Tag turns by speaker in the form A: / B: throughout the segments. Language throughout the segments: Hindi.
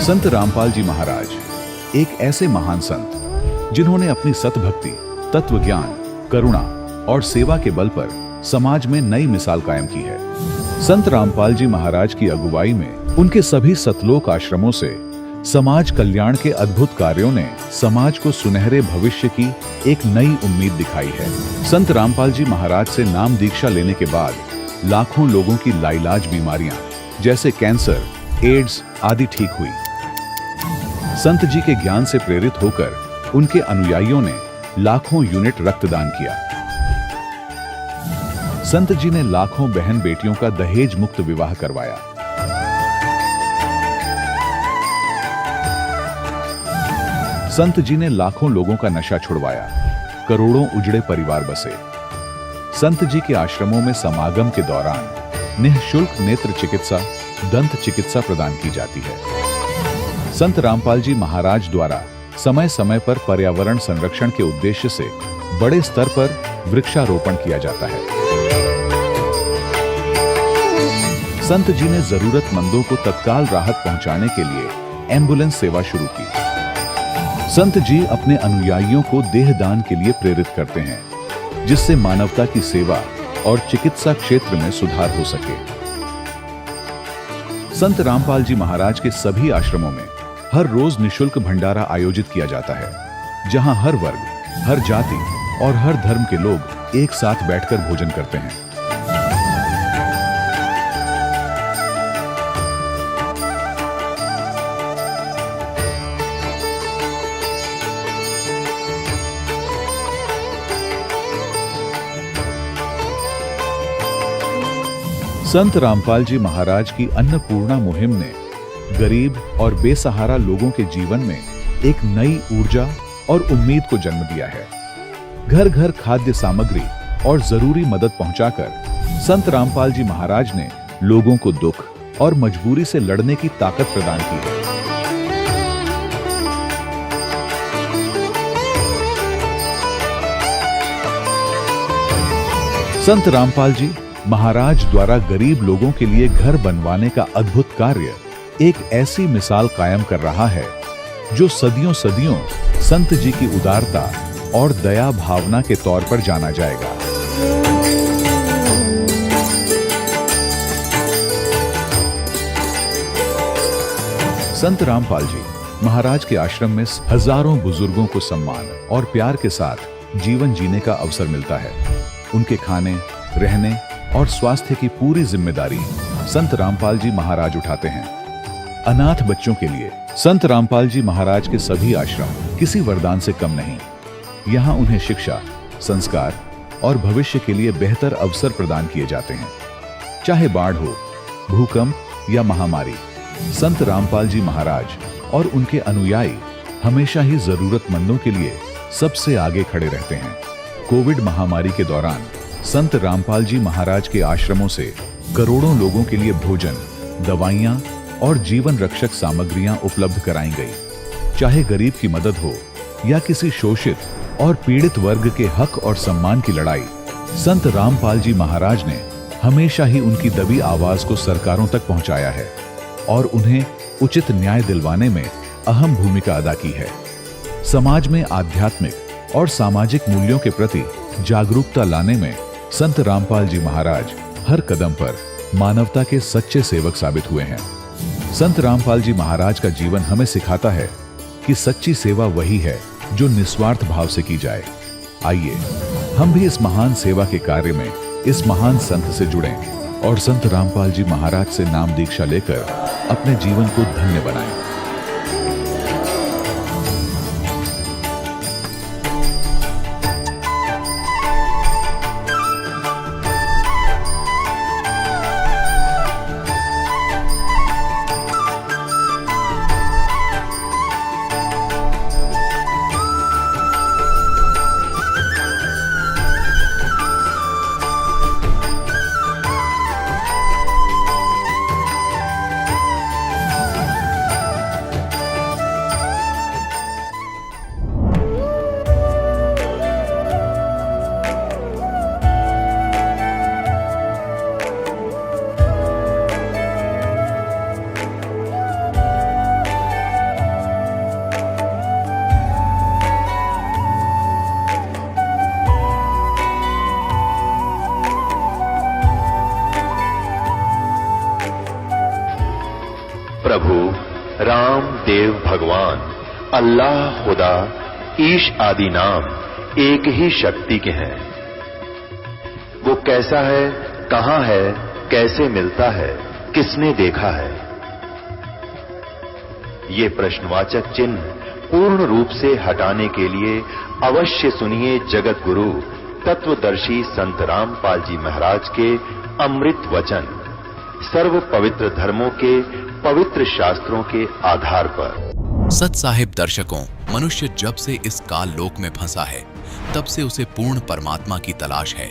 A: संत रामपाल जी महाराज एक ऐसे महान संत जिन्होंने अपनी सतभक्ति, तत्व ज्ञान, करुणा और सेवा के बल पर समाज में नई मिसाल कायम की है। संत रामपाल जी महाराज की अगुवाई में उनके सभी सतलोक आश्रमों से समाज कल्याण के अद्भुत कार्यों ने समाज को सुनहरे भविष्य की एक नई उम्मीद दिखाई है। संत रामपाल जी महाराज से नाम दीक्षा लेने के बाद लाखों लोगों की लाइलाज बीमारियां जैसे कैंसर, एड्स आदि ठीक हुई। संत जी के ज्ञान से प्रेरित होकर उनके अनुयायियों ने लाखों यूनिट रक्तदान किया। संत जी ने लाखों बहन बेटियों का दहेज मुक्त विवाह करवाया। संत जी ने लाखों लोगों का नशा छुड़वाया, करोड़ों उजड़े परिवार बसे। संत जी के आश्रमों में समागम के दौरान निःशुल्क नेत्र चिकित्सा, दंत चिकित्सा प्रदान की जाती है। संत रामपाल जी महाराज द्वारा समय समय पर पर्यावरण संरक्षण के उद्देश्य से बड़े स्तर पर वृक्षारोपण किया जाता है। संत जी ने जरूरतमंदों को तत्काल राहत पहुंचाने के लिए एम्बुलेंस सेवा शुरू की। संत जी अपने अनुयायियों को देहदान के लिए प्रेरित करते हैं, जिससे मानवता की सेवा और चिकित्सा क्षेत्र में सुधार हो सके। संत रामपाल जी महाराज के सभी आश्रमों में हर रोज निःशुल्क भंडारा आयोजित किया जाता है, जहां हर वर्ग, हर जाति और हर धर्म के लोग एक साथ बैठकर भोजन करते हैं। संत रामपाल जी महाराज की अन्नपूर्णा मुहिम ने गरीब और बेसहारा लोगों के जीवन में एक नई ऊर्जा और उम्मीद को जन्म दिया है। घर घर खाद्य सामग्री और जरूरी मदद पहुंचाकर संत रामपाल जी महाराज ने लोगों को दुख और मजबूरी से लड़ने की ताकत प्रदान की है। संत रामपाल जी महाराज द्वारा गरीब लोगों के लिए घर बनवाने का अद्भुत कार्य एक ऐसी मिसाल कायम कर रहा है जो सदियों सदियों संत जी की उदारता और दया भावना के तौर पर जाना जाएगा। संत रामपाल जी महाराज के आश्रम में हजारों बुजुर्गों को सम्मान और प्यार के साथ जीवन जीने का अवसर मिलता है। उनके खाने, रहने और स्वास्थ्य की पूरी जिम्मेदारी संत रामपाल जी महाराज उठाते हैं। अनाथ बच्चों के लिए संत रामपाल जी महाराज के सभी आश्रम किसी वरदान से कम नहीं। यहाँ उन्हें शिक्षा, संस्कार और भविष्य के लिए बेहतर अवसर प्रदान किए जाते हैं। चाहे बाढ़ हो, भूकंप या महामारी, संत रामपाल जी महाराज और उनके अनुयायी हमेशा ही जरूरतमंदों के लिए सबसे आगे खड़े रहते हैं। कोविड महामारी के दौरान संत रामपाल जी महाराज के आश्रमों से करोड़ों लोगों के लिए भोजन, दवाइयां और जीवन रक्षक सामग्रियां उपलब्ध कराई गई। चाहे गरीब की मदद हो या किसी शोषित और पीड़ित वर्ग के हक और सम्मान की लड़ाई, संत रामपाल जी महाराज ने हमेशा ही उनकी दबी आवाज को सरकारों तक पहुंचाया है और उन्हें उचित न्याय दिलवाने में अहम भूमिका अदा की है। समाज में आध्यात्मिक और सामाजिक मूल्यों के प्रति जागरूकता लाने में संत रामपाल जी महाराज हर कदम पर मानवता के सच्चे सेवक साबित हुए हैं। संत रामपाल जी महाराज का जीवन हमें सिखाता है कि सच्ची सेवा वही है जो निस्वार्थ भाव से की जाए। आइए हम भी इस महान सेवा के कार्य में इस महान संत से जुड़ें और संत रामपाल जी महाराज से नाम दीक्षा लेकर अपने जीवन को धन्य बनाएं।
B: प्रभु राम देव भगवान अल्लाह खुदा ईश आदि नाम एक ही शक्ति के हैं। वो कैसा है, कहां है, कैसे मिलता है, किसने देखा है? ये प्रश्नवाचक चिन्ह पूर्ण रूप से हटाने के लिए अवश्य सुनिए जगत गुरु तत्वदर्शी संत रामपाल जी महाराज के अमृत वचन, सर्व पवित्र धर्मों के पवित्र शास्त्रों के आधार पर।
C: सत साहिब दर्शकों, मनुष्य जब से इस काल लोक में फंसा है तब से उसे पूर्ण परमात्मा की तलाश है।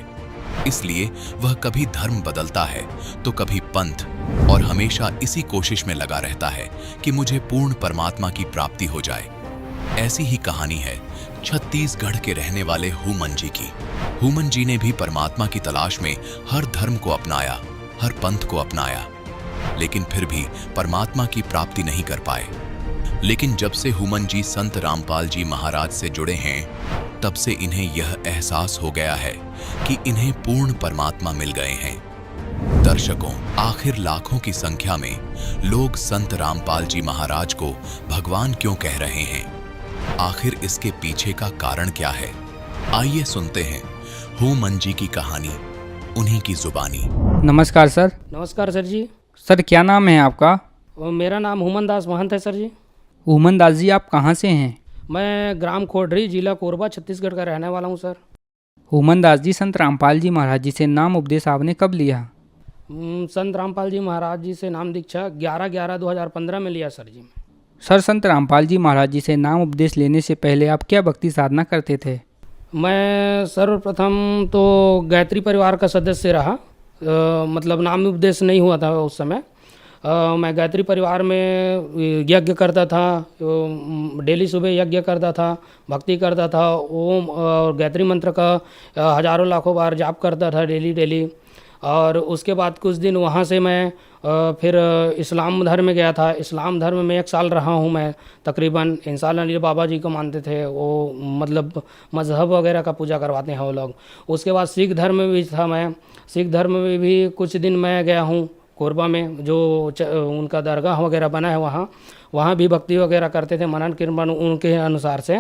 C: इसलिए वह कभी धर्म बदलता है तो कभी पंथ, और हमेशा इसी कोशिश में लगा रहता है कि मुझे पूर्ण परमात्मा की प्राप्ति हो जाए। ऐसी ही कहानी है छत्तीसगढ़ के रहने वाले हुमन जी की। हुमन जी ने भी परमात्मा की तलाश में हर धर्म को अपनाया, हर पंथ को अपनाया, लेकिन फिर भी परमात्मा की प्राप्ति नहीं कर पाए। लेकिन जब से हुमन जी संत रामपाल जी महाराज से जुड़े हैं, तब से इन्हें यह एहसास हो गया है कि इन्हें पूर्ण परमात्मा मिल गए हैं। दर्शकों, आखिर लाखों की संख्या में लोग संत रामपाल जी महाराज को भगवान क्यों कह रहे हैं? आखिर इसके पीछे का कारण क्या है? आइए सुनते हैं हुमन जी की कहानी, उन्हीं की जुबानी।
D: नमस्कार सर।
E: नमस्कार सर जी।
D: सर क्या नाम है आपका?
E: मेरा नाम हुमन दास महंत है सर जी।
D: हुमन दास जी, आप कहाँ से हैं?
E: मैं ग्राम खोडरी, जिला कोरबा, छत्तीसगढ़ का रहने वाला हूँ सर।
D: हुमन दास जी, संत रामपाल जी महाराज जी से नाम उपदेश आपने कब लिया?
E: संत रामपाल जी महाराज जी से नाम दीक्षा 11/11/2015 में लिया सर जी।
D: सर, संत रामपाल जी महाराज जी से नाम उपदेश लेने से पहले आप क्या भक्ति साधना करते थे?
E: मैं सर्वप्रथम तो गायत्री परिवार का सदस्य रहा। मतलब नाम उपदेश नहीं हुआ था उस समय। मैं गायत्री परिवार में यज्ञ करता था, डेली सुबह यज्ञ करता था, भक्ति करता था, ओम और गायत्री मंत्र का हजारों लाखों बार जाप करता था डेली। और उसके बाद कुछ दिन वहाँ से मैं फिर इस्लाम धर्म में गया था। इस्लाम धर्म में 1 साल रहा हूँ मैं तकरीबन। इंसान अली बाबा जी को मानते थे वो, मतलब मज़हब वगैरह का पूजा करवाते हैं वो लोग। उसके बाद सिख धर्म में भी था मैं। सिख धर्म में भी कुछ दिन मैं गया हूँ कोरबा में, जो उनका दरगाह वगैरह बना है वहाँ भी भक्ति वगैरह करते थे, मनन कीर्तन उनके अनुसार से।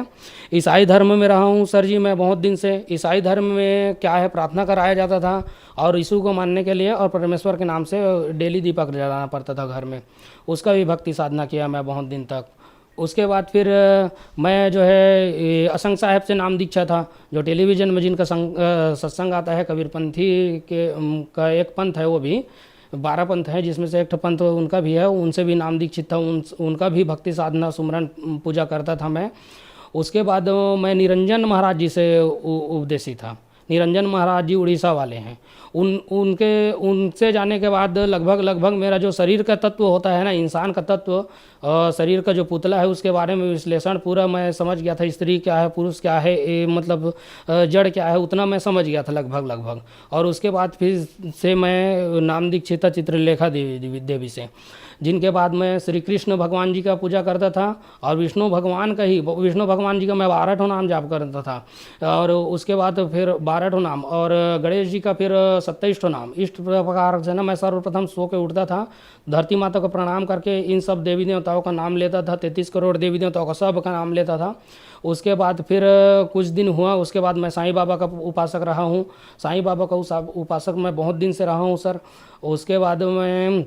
E: ईसाई धर्म में रहा हूँ सर जी मैं बहुत दिन से। ईसाई धर्म में क्या है, प्रार्थना कराया जाता था और यीशु को मानने के लिए और परमेश्वर के नाम से डेली दीपक जलाना पड़ता था घर में। उसका भी भक्ति साधना किया मैं बहुत दिन तक। उसके बाद फिर मैं जो है असंग साहब से नाम दीक्षा था, जो टेलीविज़न में जिनका सत्संग आता है, कबीरपंथी के का एक पंथ है, वो भी 12 पंथ हैं जिसमें से एक पंथ उनका भी है। उनसे भी नाम दीक्षित था। उनका भी भक्ति साधना सुमरन पूजा करता था मैं। उसके बाद मैं निरंजन महाराज जी से उपदेशी था। निरंजन महाराज जी उड़ीसा वाले हैं। उनसे जाने के बाद लगभग मेरा जो शरीर का तत्व होता है ना, इंसान का तत्व, शरीर का जो पुतला है, उसके बारे में विश्लेषण पूरा मैं समझ गया था। स्त्री क्या है, पुरुष क्या है, मतलब जड़ क्या है, उतना मैं समझ गया था लगभग। और उसके बाद फिर से मैं नाम दीक्षित था चित्रलेखा देवी से, जिनके बाद मैं श्री कृष्ण भगवान जी का पूजा करता था और विष्णु भगवान जी का मैं 12 नाम जाप करता था। और उसके बाद फिर 12 नाम और गणेश जी का फिर 27 नाम। इस प्रकार से ना मैं सर्वप्रथम सो के उठता था, धरती माता को प्रणाम करके इन सब देवी देवताओं का नाम लेता था। 33 करोड़ देवी देवताओं का सब का नाम लेता था। उसके बाद फिर कुछ दिन हुआ, उसके बाद मैं साईं बाबा का उपासक रहा हूँ। साईं बाबा का उपासक मैं बहुत दिन से रहा हूँ सर। उसके बाद मैं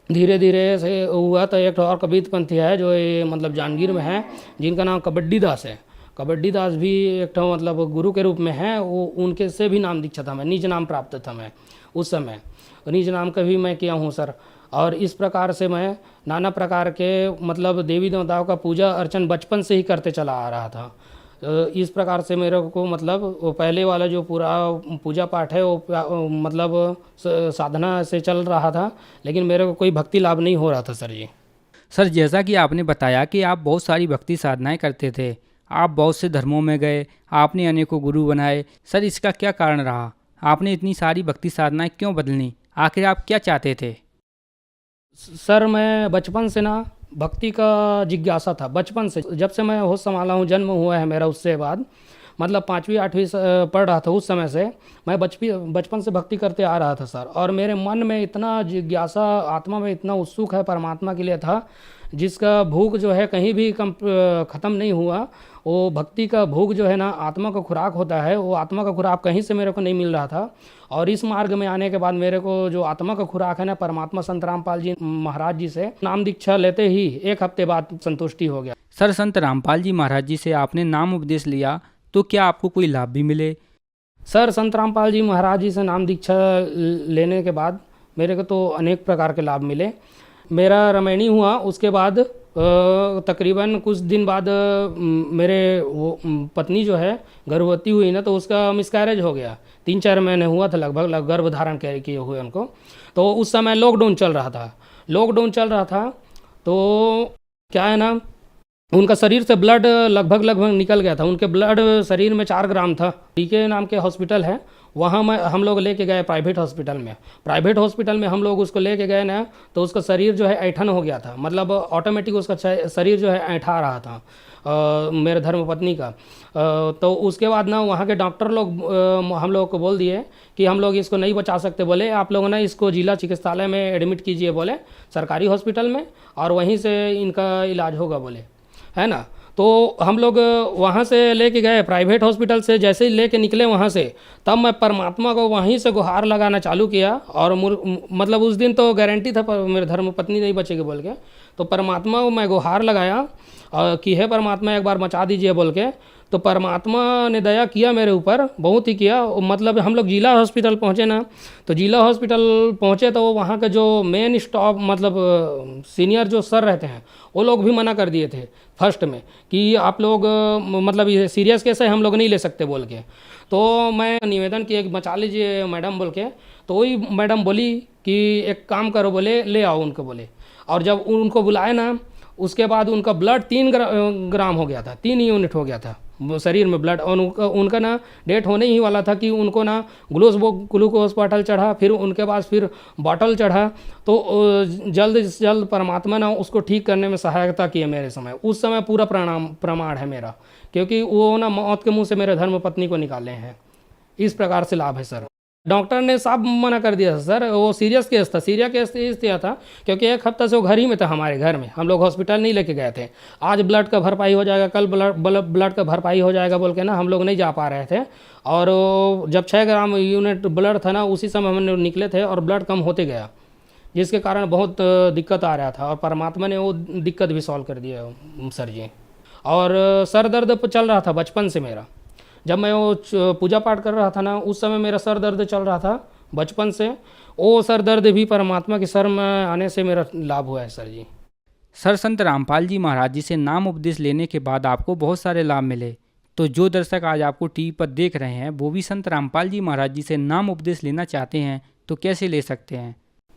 E: धीरे धीरे से हुआ तो एक और कबीरपंथी है जो मतलब जांजगीर में है, जिनका नाम कबड्डी दास है। कबड्डी दास भी एक मतलब गुरु के रूप में है। वो उनके से भी नाम दीक्षा था मैं, निज नाम प्राप्त था मैं उस समय। निज नाम का भी मैं किया हूँ सर। और इस प्रकार से मैं नाना प्रकार के मतलब देवी देवताओं का पूजा अर्चन बचपन से ही करते चला आ रहा था। इस प्रकार से मेरे को मतलब वो पहले वाला जो पूरा पूजा पाठ है वो मतलब साधना से चल रहा था, लेकिन मेरे को कोई भक्ति लाभ नहीं हो रहा था सर जी।
D: सर, जैसा कि आपने बताया कि आप बहुत सारी भक्ति साधनाएं करते थे, आप बहुत से धर्मों में गए, आपने अनेकों गुरु बनाए। सर, इसका क्या कारण रहा? आपने इतनी सारी भक्ति साधनाएं क्यों बदलनी? आखिर आप क्या चाहते थे?
E: सर, मैं बचपन से ना भक्ति का जिज्ञासा था, बचपन से। जब से मैं होश संभाला हूँ, जन्म हुआ है मेरा, उससे बाद मतलब 5वीं 8वीं पढ़ रहा था उस समय से मैं बचपन से भक्ति करते आ रहा था सर। और मेरे मन में इतना जिज्ञासा, आत्मा में इतना उत्सुक है परमात्मा के लिए था, जिसका भूख जो है कहीं भी ख़त्म नहीं हुआ। वो भक्ति का भूख जो है ना, आत्मा का खुराक होता है, वो आत्मा का खुराक कहीं से मेरे को नहीं मिल रहा था। और इस मार्ग में आने के बाद मेरे को जो आत्मा का खुराक है ना, परमात्मा संत रामपाल जी महाराज जी से नाम दीक्षा लेते ही 1 हफ्ते बाद संतुष्टि हो गया।
D: सर, संत रामपाल जी महाराज जी से आपने नाम उपदेश लिया तो क्या आपको कोई लाभ भी मिले?
E: सर, संत रामपाल जी महाराज जी से नाम दीक्षा लेने के बाद मेरे को तो अनेक प्रकार के लाभ मिले। मेरा रमैनी हुआ, उसके बाद तकरीबन कुछ दिन बाद मेरे वो पत्नी जो है गर्भवती हुई ना, तो उसका मिसकैरेज हो गया। 3-4 महीने हुआ था लगभग गर्भ धारण किए हुए उनको। तो उस समय लॉकडाउन चल रहा था। तो क्या है ना, उनका शरीर से ब्लड लगभग निकल गया था। उनके ब्लड शरीर में 4 ग्राम था। टीके नाम के हॉस्पिटल है, वहाँ हम लोग लेके गए प्राइवेट हॉस्पिटल में हम लोग उसको लेके गए ना, तो उसका शरीर जो है ऐंठन हो गया था। मतलब ऑटोमेटिक उसका शरीर जो है ऐंठा रहा था मेरे धर्मपत्नी का। तो उसके बाद ना वहाँ के डॉक्टर लोग हम लोग को बोल दिए कि हम लोग इसको नहीं बचा सकते, बोले आप लोग ना इसको जिला चिकित्सालय में एडमिट कीजिए, बोले सरकारी हॉस्पिटल में, और वहीं से इनका इलाज होगा, बोले, है ना। तो हम लोग वहाँ से लेके गए प्राइवेट हॉस्पिटल से। जैसे ही लेके निकले वहाँ से, तब मैं परमात्मा को वहीं से गुहार लगाना चालू किया। और मतलब उस दिन तो गारंटी था पर मेरे धर्मपत्नी नहीं बचेगी बोल के, तो परमात्मा को मैं गुहार लगाया कि हे परमात्मा एक बार बचा दीजिए बोल के। तो परमात्मा ने दया किया मेरे ऊपर, बहुत ही किया। मतलब हम लोग जिला हॉस्पिटल पहुँचे ना, तो जिला हॉस्पिटल पहुँचे तो वहाँ के जो मेन स्टाफ, मतलब सीनियर जो सर रहते हैं, वो लोग भी मना कर दिए थे फर्स्ट में कि आप लोग मतलब ये सीरियस केस है, हम लोग नहीं ले सकते बोल के। तो मैं निवेदन किया कि बचा लीजिए मैडम बोल के। तो वही मैडम बोली कि एक काम करो, बोले ले आओ उनको, बोले। और जब उनको बुलाए ना, उसके बाद उनका ब्लड 3 ग्राम हो गया था, 3 यूनिट हो गया था शरीर में ब्लड। और उनका ना डेट होने ही वाला था कि उनको ना ग्लूकोज बॉटल चढ़ा, फिर उनके बाद फिर बॉटल चढ़ा। तो जल्द से जल्द परमात्मा ना उसको ठीक करने में सहायता की है मेरे समय। उस समय पूरा प्रमाण है मेरा, क्योंकि वो ना मौत के मुंह से मेरे धर्मपत्नी को निकाले हैं। इस प्रकार से लाभ है सर। डॉक्टर ने सब मना कर दिया सर, वो सीरियस केस इसलिए था क्योंकि 1 हफ्ता से वो घर ही में था, हमारे घर में। हम लोग हॉस्पिटल नहीं लेके गए थे। आज ब्लड का भरपाई हो जाएगा, कल ब्लड का भरपाई हो जाएगा बोल के ना हम लोग नहीं जा पा रहे थे। और जब 6 ग्राम यूनिट ब्लड था ना, उसी समय हम निकले थे और ब्लड कम होते गया, जिसके कारण बहुत दिक्कत आ रहा था। और परमात्मा ने वो दिक्कत भी सॉल्व कर दिया सर जी। और सर दर्द चल रहा था बचपन से मेरा। जब मैं वो पूजा पाठ कर रहा था ना, उस समय मेरा सर दर्द चल रहा था बचपन से। वो सर दर्द भी परमात्मा के सर में आने से मेरा लाभ हुआ है सर जी।
D: सर, संत रामपाल जी महाराज जी से नाम उपदेश लेने के बाद आपको बहुत सारे लाभ मिले। तो जो दर्शक आज आपको टीवी पर देख रहे हैं, वो भी संत रामपाल जी महाराज जी से नाम उपदेश लेना चाहते हैं, तो कैसे ले सकते हैं?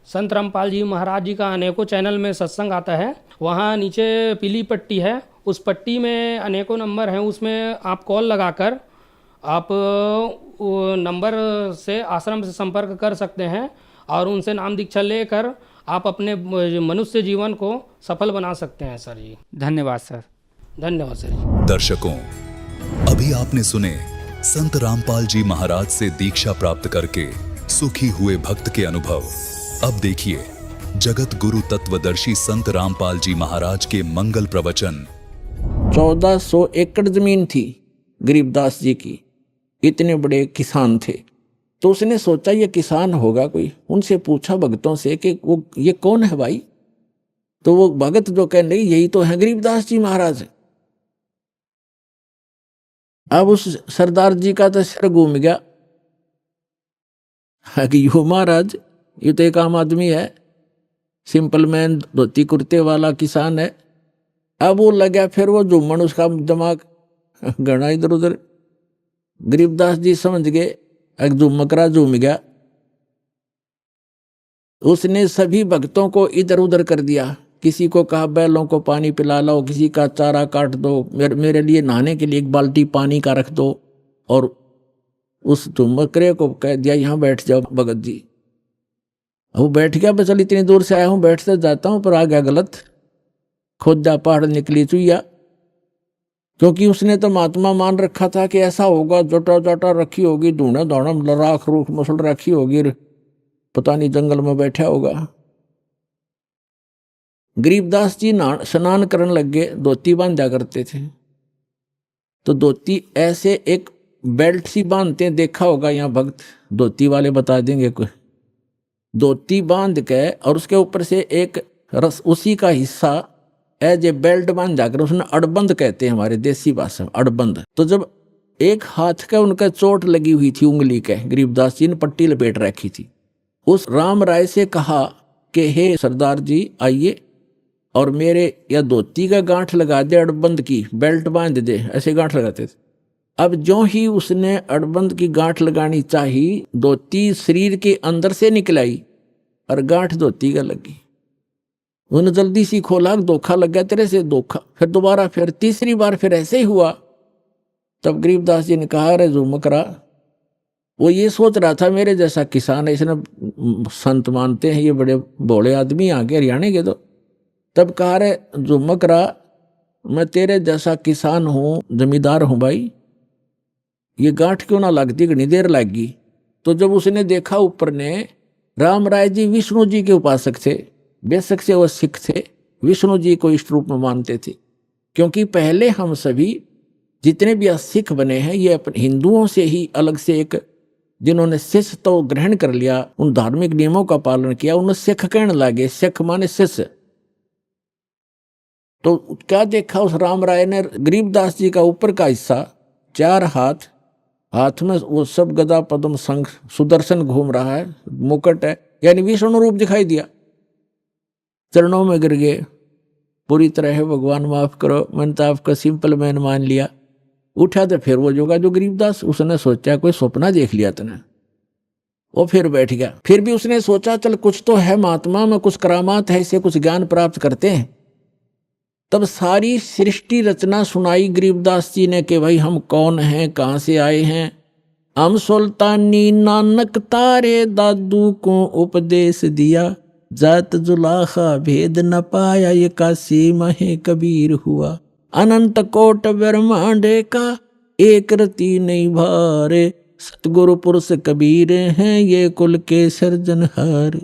E: संत रामपाल जी महाराज जी का अनेकों चैनल में सत्संग आता है। वहाँ नीचे पीली पट्टी है, उस पट्टी में अनेकों नंबर हैं। उसमें आप कॉल लगाकर आप नंबर से आश्रम से संपर्क कर सकते हैं और उनसे नाम दीक्षा लेकर आप अपने मनुष्य जीवन को सफल बना सकते हैं सर जी।
D: धन्यवाद सर।
E: धन्यवाद सर।
C: दर्शकों, अभी आपने सुने संत रामपाल जी महाराज से दीक्षा प्राप्त करके सुखी हुए भक्त के अनुभव। अब देखिए जगत गुरु तत्वदर्शी संत रामपाल जी महाराज के मंगल प्रवचन।
F: 1400 एकड़ जमीन थी गरीबदास जी की, इतने बड़े किसान थे। तो उसने सोचा ये किसान होगा कोई। उनसे पूछा भक्तों से कि वो ये कौन है भाई? तो वो भगत जो कह नहीं, यही तो है गरीबदास जी महाराज। अब उस सरदार जी का तो सिर घूम गया कि यो महाराज, ये तो एक आम आदमी है, सिंपल मैन, धोती कुर्ते वाला किसान है। अब वो लगा फिर वो झूमन, उसका दिमाग घना इधर उधर। गरीबदास जी समझ गए, एक झुमकरा झूम गया। उसने सभी भक्तों को इधर उधर कर दिया। किसी को कहा बैलों को पानी पिला लो, किसी का चारा काट दो, मेरे लिए नहाने के लिए 1 बाल्टी पानी का रख दो। और उस झुमकरे को कह दिया यहाँ बैठ जाओ भगत जी। वो बैठ गया, बस चल इतनी दूर से आया हूँ, बैठते जाता हूँ, पर आ गया गलत। खोजा पहाड़ निकली चुईया। क्योंकि उसने तो महात्मा मान रखा था कि ऐसा होगा, जटा जटा रखी होगी, धूना धौना राख रूख मसल रखी होगी, पता नहीं जंगल में बैठा होगा। गरीबदास जी स्नान करने लग गए, धोती बांधा करते थे, तो धोती ऐसे एक बेल्ट सी बांधते हैं, देखा होगा यहाँ भक्त धोती वाले बता देंगे, कोई धोती बांध के और उसके ऊपर से एक रस उसी का हिस्सा एज ए बेल्ट बांध जाकर, उसने अड़बंद कहते हैं हमारे देसी भाषा में, अड़बंद। तो जब एक हाथ का उनका चोट लगी हुई थी उंगली के, गरीबदास जी ने पट्टी लपेट रखी थी, उस राम राय से कहा कि हे सरदार जी आइए और मेरे या धोती का गांठ लगा दे, अड़बंद की बेल्ट बांध दे, ऐसे गांठ लगाते थे। अब जो ही उसने अड़बंद की गांठ लगानी चाहिए, धोती शरीर के अंदर से निकल आई और गांठ धोती का लगी। उन्होंने जल्दी सी खोला, धोखा लग गया तेरे से, धोखा। फिर दोबारा, फिर तीसरी बार फिर ऐसे ही हुआ। तब गरीबदास जी ने कहा, अरे झुमकरा, वो ये सोच रहा था मेरे जैसा किसान है, इसने संत मानते हैं ये बड़े भोले आदमी आगे हरियाणा के। तो तब कहा, रे झुमकरा, मैं तेरे जैसा किसान हूँ, जमींदार हूँ भाई, ये गांठ क्यों ना लगती, घनी देर लगी। तो जब उसने देखा ऊपर ने, राम राय जी विष्णु जी के उपासक थे, बेशक से वो सिख थे, विष्णु जी को इष्ट रूप में मानते थे। क्योंकि पहले हम सभी जितने भी सिख बने हैं, ये अपने हिंदुओं से ही अलग से एक, जिन्होंने शिष्य तो ग्रहण कर लिया, उन धार्मिक नियमों का पालन किया, उन्हें सिख कहने लगे। सिख माने शिष्य। तो क्या देखा उस राम राय ने, गरीबदास जी का ऊपर का हिस्सा, चार हाथ, हाथ में वो सब गदा पद्म शंख सुदर्शन घूम रहा है, मुकुट है, यानी विष्णु रूप दिखाई दिया। चरणों में गिर गए, पूरी तरह है भगवान माफ करो, मैंने तो आपका सिंपल मैन मान लिया। उठा तो फिर वो जोगा जो गरीबदास, उसने सोचा कोई सपना देख लिया तने, वो फिर बैठ गया। फिर भी उसने सोचा चल कुछ तो है महात्मा में, कुछ करामात है, इससे कुछ ज्ञान प्राप्त करते हैं। तब सारी सृष्टि रचना सुनाई गरीबदास जी ने कि भाई हम कौन हैं, कहाँ से आए हैं। हम सुल्तानी नानक तारे दादू को उपदेश दिया, जात जुलाखा भेद न पाया, ये काशी महे कबीर हुआ। अनंत कोट ब्रह्मांडे का एक रति नहीं भारे, सतगुरु पुरुष कबीर हैं ये कुल के सर्जनहार।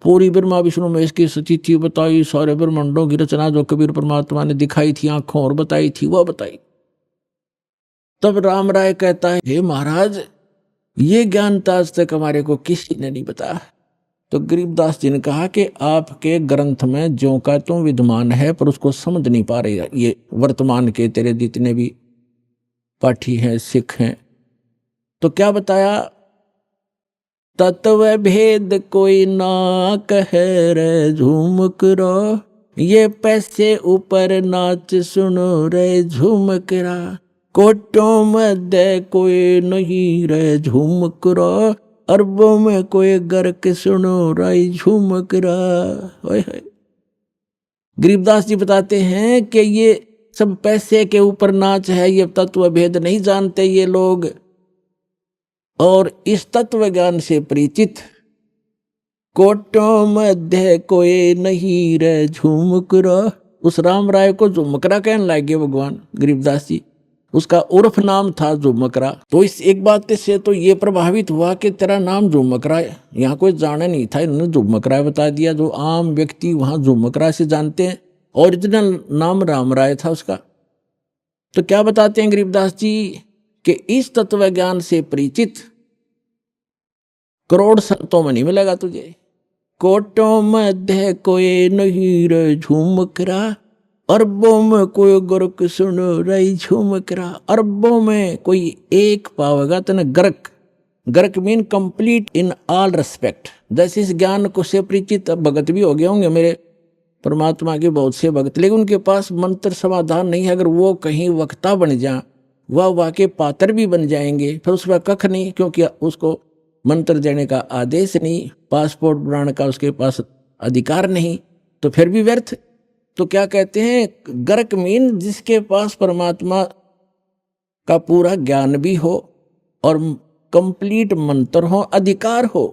F: पूरी ब्रह्मा विष्णु महेश की स्थिति बताई, सारे ब्रह्मांडों की रचना जो कबीर परमात्मा ने दिखाई थी आंखों और बताई थी, वह बताई। तब राम राय कहता है, हे महाराज, ये ज्ञान आज तक हमारे को किसी ने नहीं बताया। तो गरीबदास जी ने कहा कि आपके ग्रंथ में ज्यों का त्यों विद्यमान है, पर उसको समझ नहीं पा रहे ये वर्तमान के तेरे जितने भी पाठी हैं, सिख हैं। तो क्या बताया, तत्व भेद कोई ना कहे रे झूमकरा, ये पैसे ऊपर नाच सुनो रे झूमकरा। कोटों मध्य कोई नहीं रे झूमकरा, अरबों में कोई गर्क सुनो रे झूमकरा। गरीबदास जी बताते हैं कि ये सब पैसे के ऊपर नाच है, ये तत्व भेद नहीं जानते ये लोग, और इस तत्व ज्ञान से परिचित कोटों मध्य कोई नहीं रे झूमकरा। उस राम राय को झुमकरा कहने लगे भगवान गरीबदास जी, उसका उर्फ नाम था झुमकरा। तो इस एक बात से तो ये प्रभावित हुआ कि तेरा नाम झुमकरा है, यहाँ कोई जाना नहीं था, इन्होंने झुमकरा बता दिया। जो आम व्यक्ति वहां झुमकरा से जानते हैं, ओरिजिनल नाम राम राय था उसका। तो क्या बताते हैं गरीबदास जी कि इस तत्व ज्ञान से परिचित करोड़ संतों में नहीं मिलेगा तुझे। कोटों मध्य कोई नहीं रे झूमकरा, अरबों में कोई गर्क सुनो रे झूमकरा। अरबों में कोई एक पावेगा तेने गर्क। गर्क mean complete in all respect. जैसे इस ज्ञान को से परिचित भगत भी हो गए होंगे मेरे परमात्मा के बहुत से भगत, लेकिन उनके पास मंत्र समाधान नहीं है। अगर वो कहीं वक्ता बन जाए, वह वाके पात्र भी बन जाएंगे, फिर उसका कख नहीं, क्योंकि उसको मंत्र देने का आदेश नहीं, पासपोर्ट बनाने का उसके पास अधिकार नहीं, तो फिर भी व्यर्थ। तो क्या कहते हैं, गर्क मीन जिसके पास परमात्मा का पूरा ज्ञान भी हो और कंप्लीट मंत्र हो, अधिकार हो।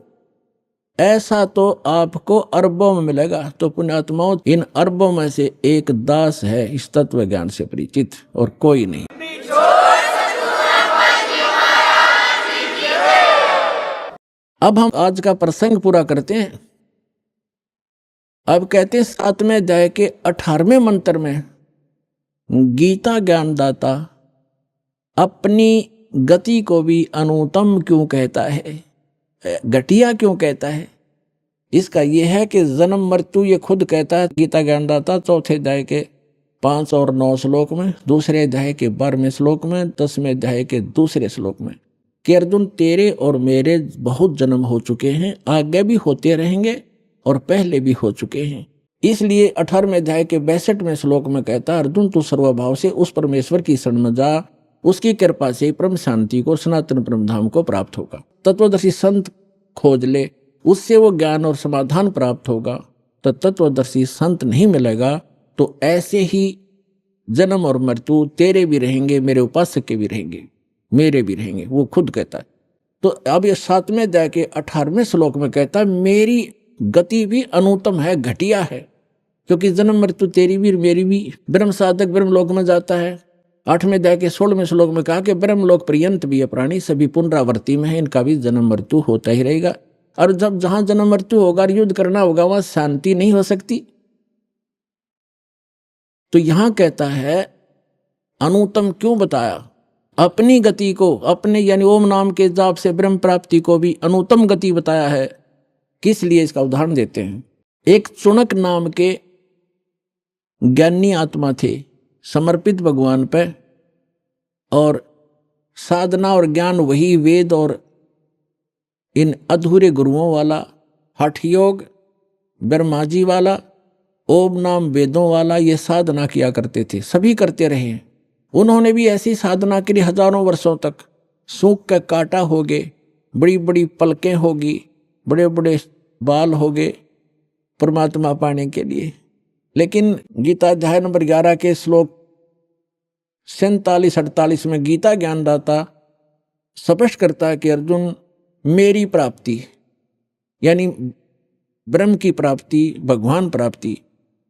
F: ऐसा तो आपको अरबों में मिलेगा। तो पुण्यात्माओं, इन अरबों में से एक दास है इस तत्व ज्ञान से परिचित, और कोई नहीं। अब हम आज का प्रसंग पूरा करते हैं। अब कहते हैं 7वें अध्याय के 18वें मंत्र में गीता ज्ञानदाता अपनी गति को भी अनुत्तम क्यों कहता है, घटिया क्यों कहता है? इसका यह है कि जन्म मृत्यु ये खुद कहता है गीता ज्ञानदाता 4थे अध्याय के 5 और 9 श्लोक में, दूसरे अध्याय के 12वें श्लोक में, 10वें अध्याय के दूसरे श्लोक में, कि अर्जुन तेरे और मेरे बहुत जन्म हो चुके हैं, आगे भी होते रहेंगे और पहले भी हो चुके हैं। इसलिए 18वें अध्याय के 62वें श्लोक में कहता अर्जुन तू सर्वभाव से उस परमेश्वर की शरण में जा, उसकी कृपा से परम शांति को, सनातन परम धाम को प्राप्त होगा। तत्वदर्शी संत खोज ले, उससे वो ज्ञान और समाधान प्राप्त होगा। तो तत्वदर्शी संत नहीं मिलेगा तो ऐसे ही जन्म और मृत्यु तेरे भी रहेंगे, मेरे उपासक के भी रहेंगे, मेरे भी रहेंगे, वो खुद कहता है। तो अब ये 7वें अध्याय के 18वें श्लोक में कहता है मेरी गति भी अनुत्तम है, घटिया है, क्योंकि जन्म मृत्यु तेरी भी मेरी भी। ब्रह्म साधक ब्रह्मलोक में जाता है। 8वें अध्याय के 16वें श्लोक में कहा कि ब्रह्मलोक पर्यंत भी ये प्राणी सभी पुनरावृत्ति में है, इनका भी जन्म मृत्यु होता ही रहेगा। और जब जहां जन्म मृत्यु होगा और युद्ध करना होगा वहां शांति नहीं हो सकती। तो यहां कहता है अनुत्तम क्यों बताया? अपनी गति को, अपने यानी ओम नाम के जाप से ब्रह्म प्राप्ति को भी अनुत्तम गति बताया है। किस लिए? इसका उदाहरण देते हैं। एक चुनक नाम के ज्ञानी आत्मा थे, समर्पित भगवान पे, और साधना और ज्ञान वही वेद और इन अधूरे गुरुओं वाला, हठ योग ब्रह्मा जी वाला, ओम नाम वेदों वाला, ये साधना किया करते थे। सभी करते रहे। उन्होंने भी ऐसी साधना के लिए हजारों वर्षों तक सूख के काटा होगे, बड़ी बड़ी पलकें होगी, बड़े बड़े बाल होगे परमात्मा पाने के लिए। लेकिन गीता अध्याय नंबर 11 के श्लोक 47-48 में गीता ज्ञानदाता स्पष्ट करता है कि अर्जुन मेरी प्राप्ति यानी ब्रह्म की प्राप्ति, भगवान प्राप्ति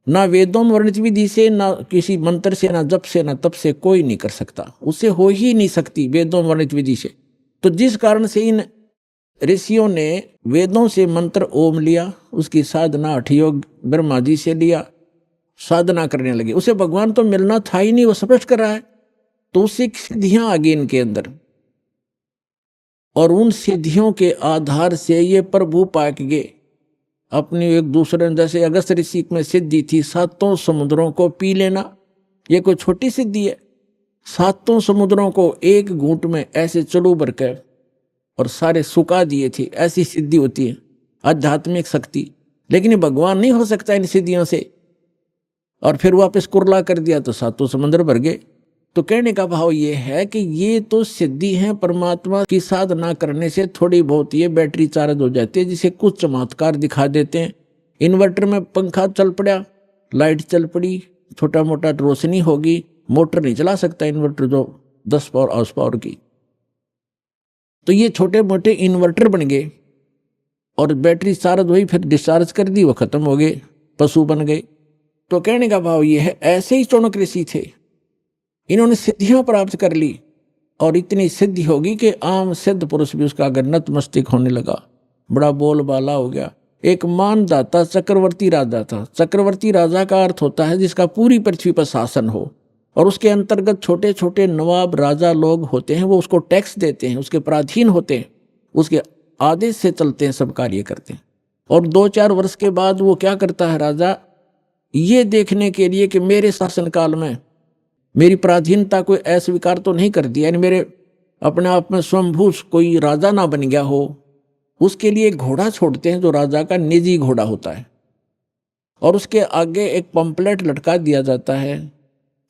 F: ना वेदों में वर्णित विधि से, ना किसी मंत्र से, ना जप से, ना तप से कोई नहीं कर सकता। उससे हो ही नहीं सकती वेदों में वर्णित विधि से। तो जिस कारण से इन ऋषियों ने वेदों से मंत्र ओम लिया, उसकी साधना हठ योग ब्रह्मा जी से लिया, साधना करने लगे। उसे भगवान तो मिलना था ही नहीं, वो स्पष्ट कर रहा है। तो उससे सिद्धियां आ गई इनके अंदर, और उन सिद्धियों के आधार से ये प्रभु पाक गए अपनी एक दूसरे। जैसे अगस्त ऋषि में सिद्धि थी 7 समुद्रों को पी लेना, ये कोई छोटी सिद्धि है? 7 समुद्रों को एक घूंट में ऐसे चलू भर कर और सारे सुखा दिए थे, ऐसी सिद्धि होती है आध्यात्मिक शक्ति। लेकिन ये भगवान नहीं हो सकता इन सिद्धियों से। और फिर वापस कुरला कर दिया तो 7 समुद्र भर गए। तो कहने का भाव ये है कि ये तो सिद्धि है, परमात्मा की साधना करने से थोड़ी बहुत ये बैटरी चार्ज हो जाती है, जिसे कुछ चमत्कार दिखा देते हैं। इन्वर्टर में पंखा चल पड़ा, लाइट चल पड़ी, छोटा मोटा रोशनी होगी, मोटर नहीं चला सकता इन्वर्टर जो 10 पावर हाउस पावर की। तो ये छोटे मोटे इन्वर्टर बन गए और बैटरी चार्ज हुई, फिर डिस्चार्ज कर दी, वो खत्म हो गए, पशु बन गए। तो कहने का भाव ये है, ऐसे ही चौनक ऋषि थे, इन्होंने सिद्धियां प्राप्त कर ली और इतनी सिद्धि होगी कि आम सिद्ध पुरुष भी उसका अगर नतमस्तक होने लगा, बड़ा बोलबाला हो गया। एक मानदाता चक्रवर्ती राजा था। चक्रवर्ती राजा का अर्थ होता है जिसका पूरी पृथ्वी पर शासन हो, और उसके अंतर्गत छोटे छोटे नवाब राजा लोग होते हैं, वो उसको टैक्स देते हैं, उसके पराधीन होते हैं, उसके आदेश से चलते हैं, सब कार्य करते हैं। और 2-4 वर्ष के बाद वो क्या करता है राजा, ये देखने के लिए कि मेरे शासनकाल में मेरी पराधीनता कोई अस्वीकार तो नहीं कर दिया, यानी मेरे अपने आप में स्वयंभू कोई राजा ना बन गया हो, उसके लिए एक घोड़ा छोड़ते हैं जो राजा का निजी घोड़ा होता है, और उसके आगे एक पंपलेट लटका दिया जाता है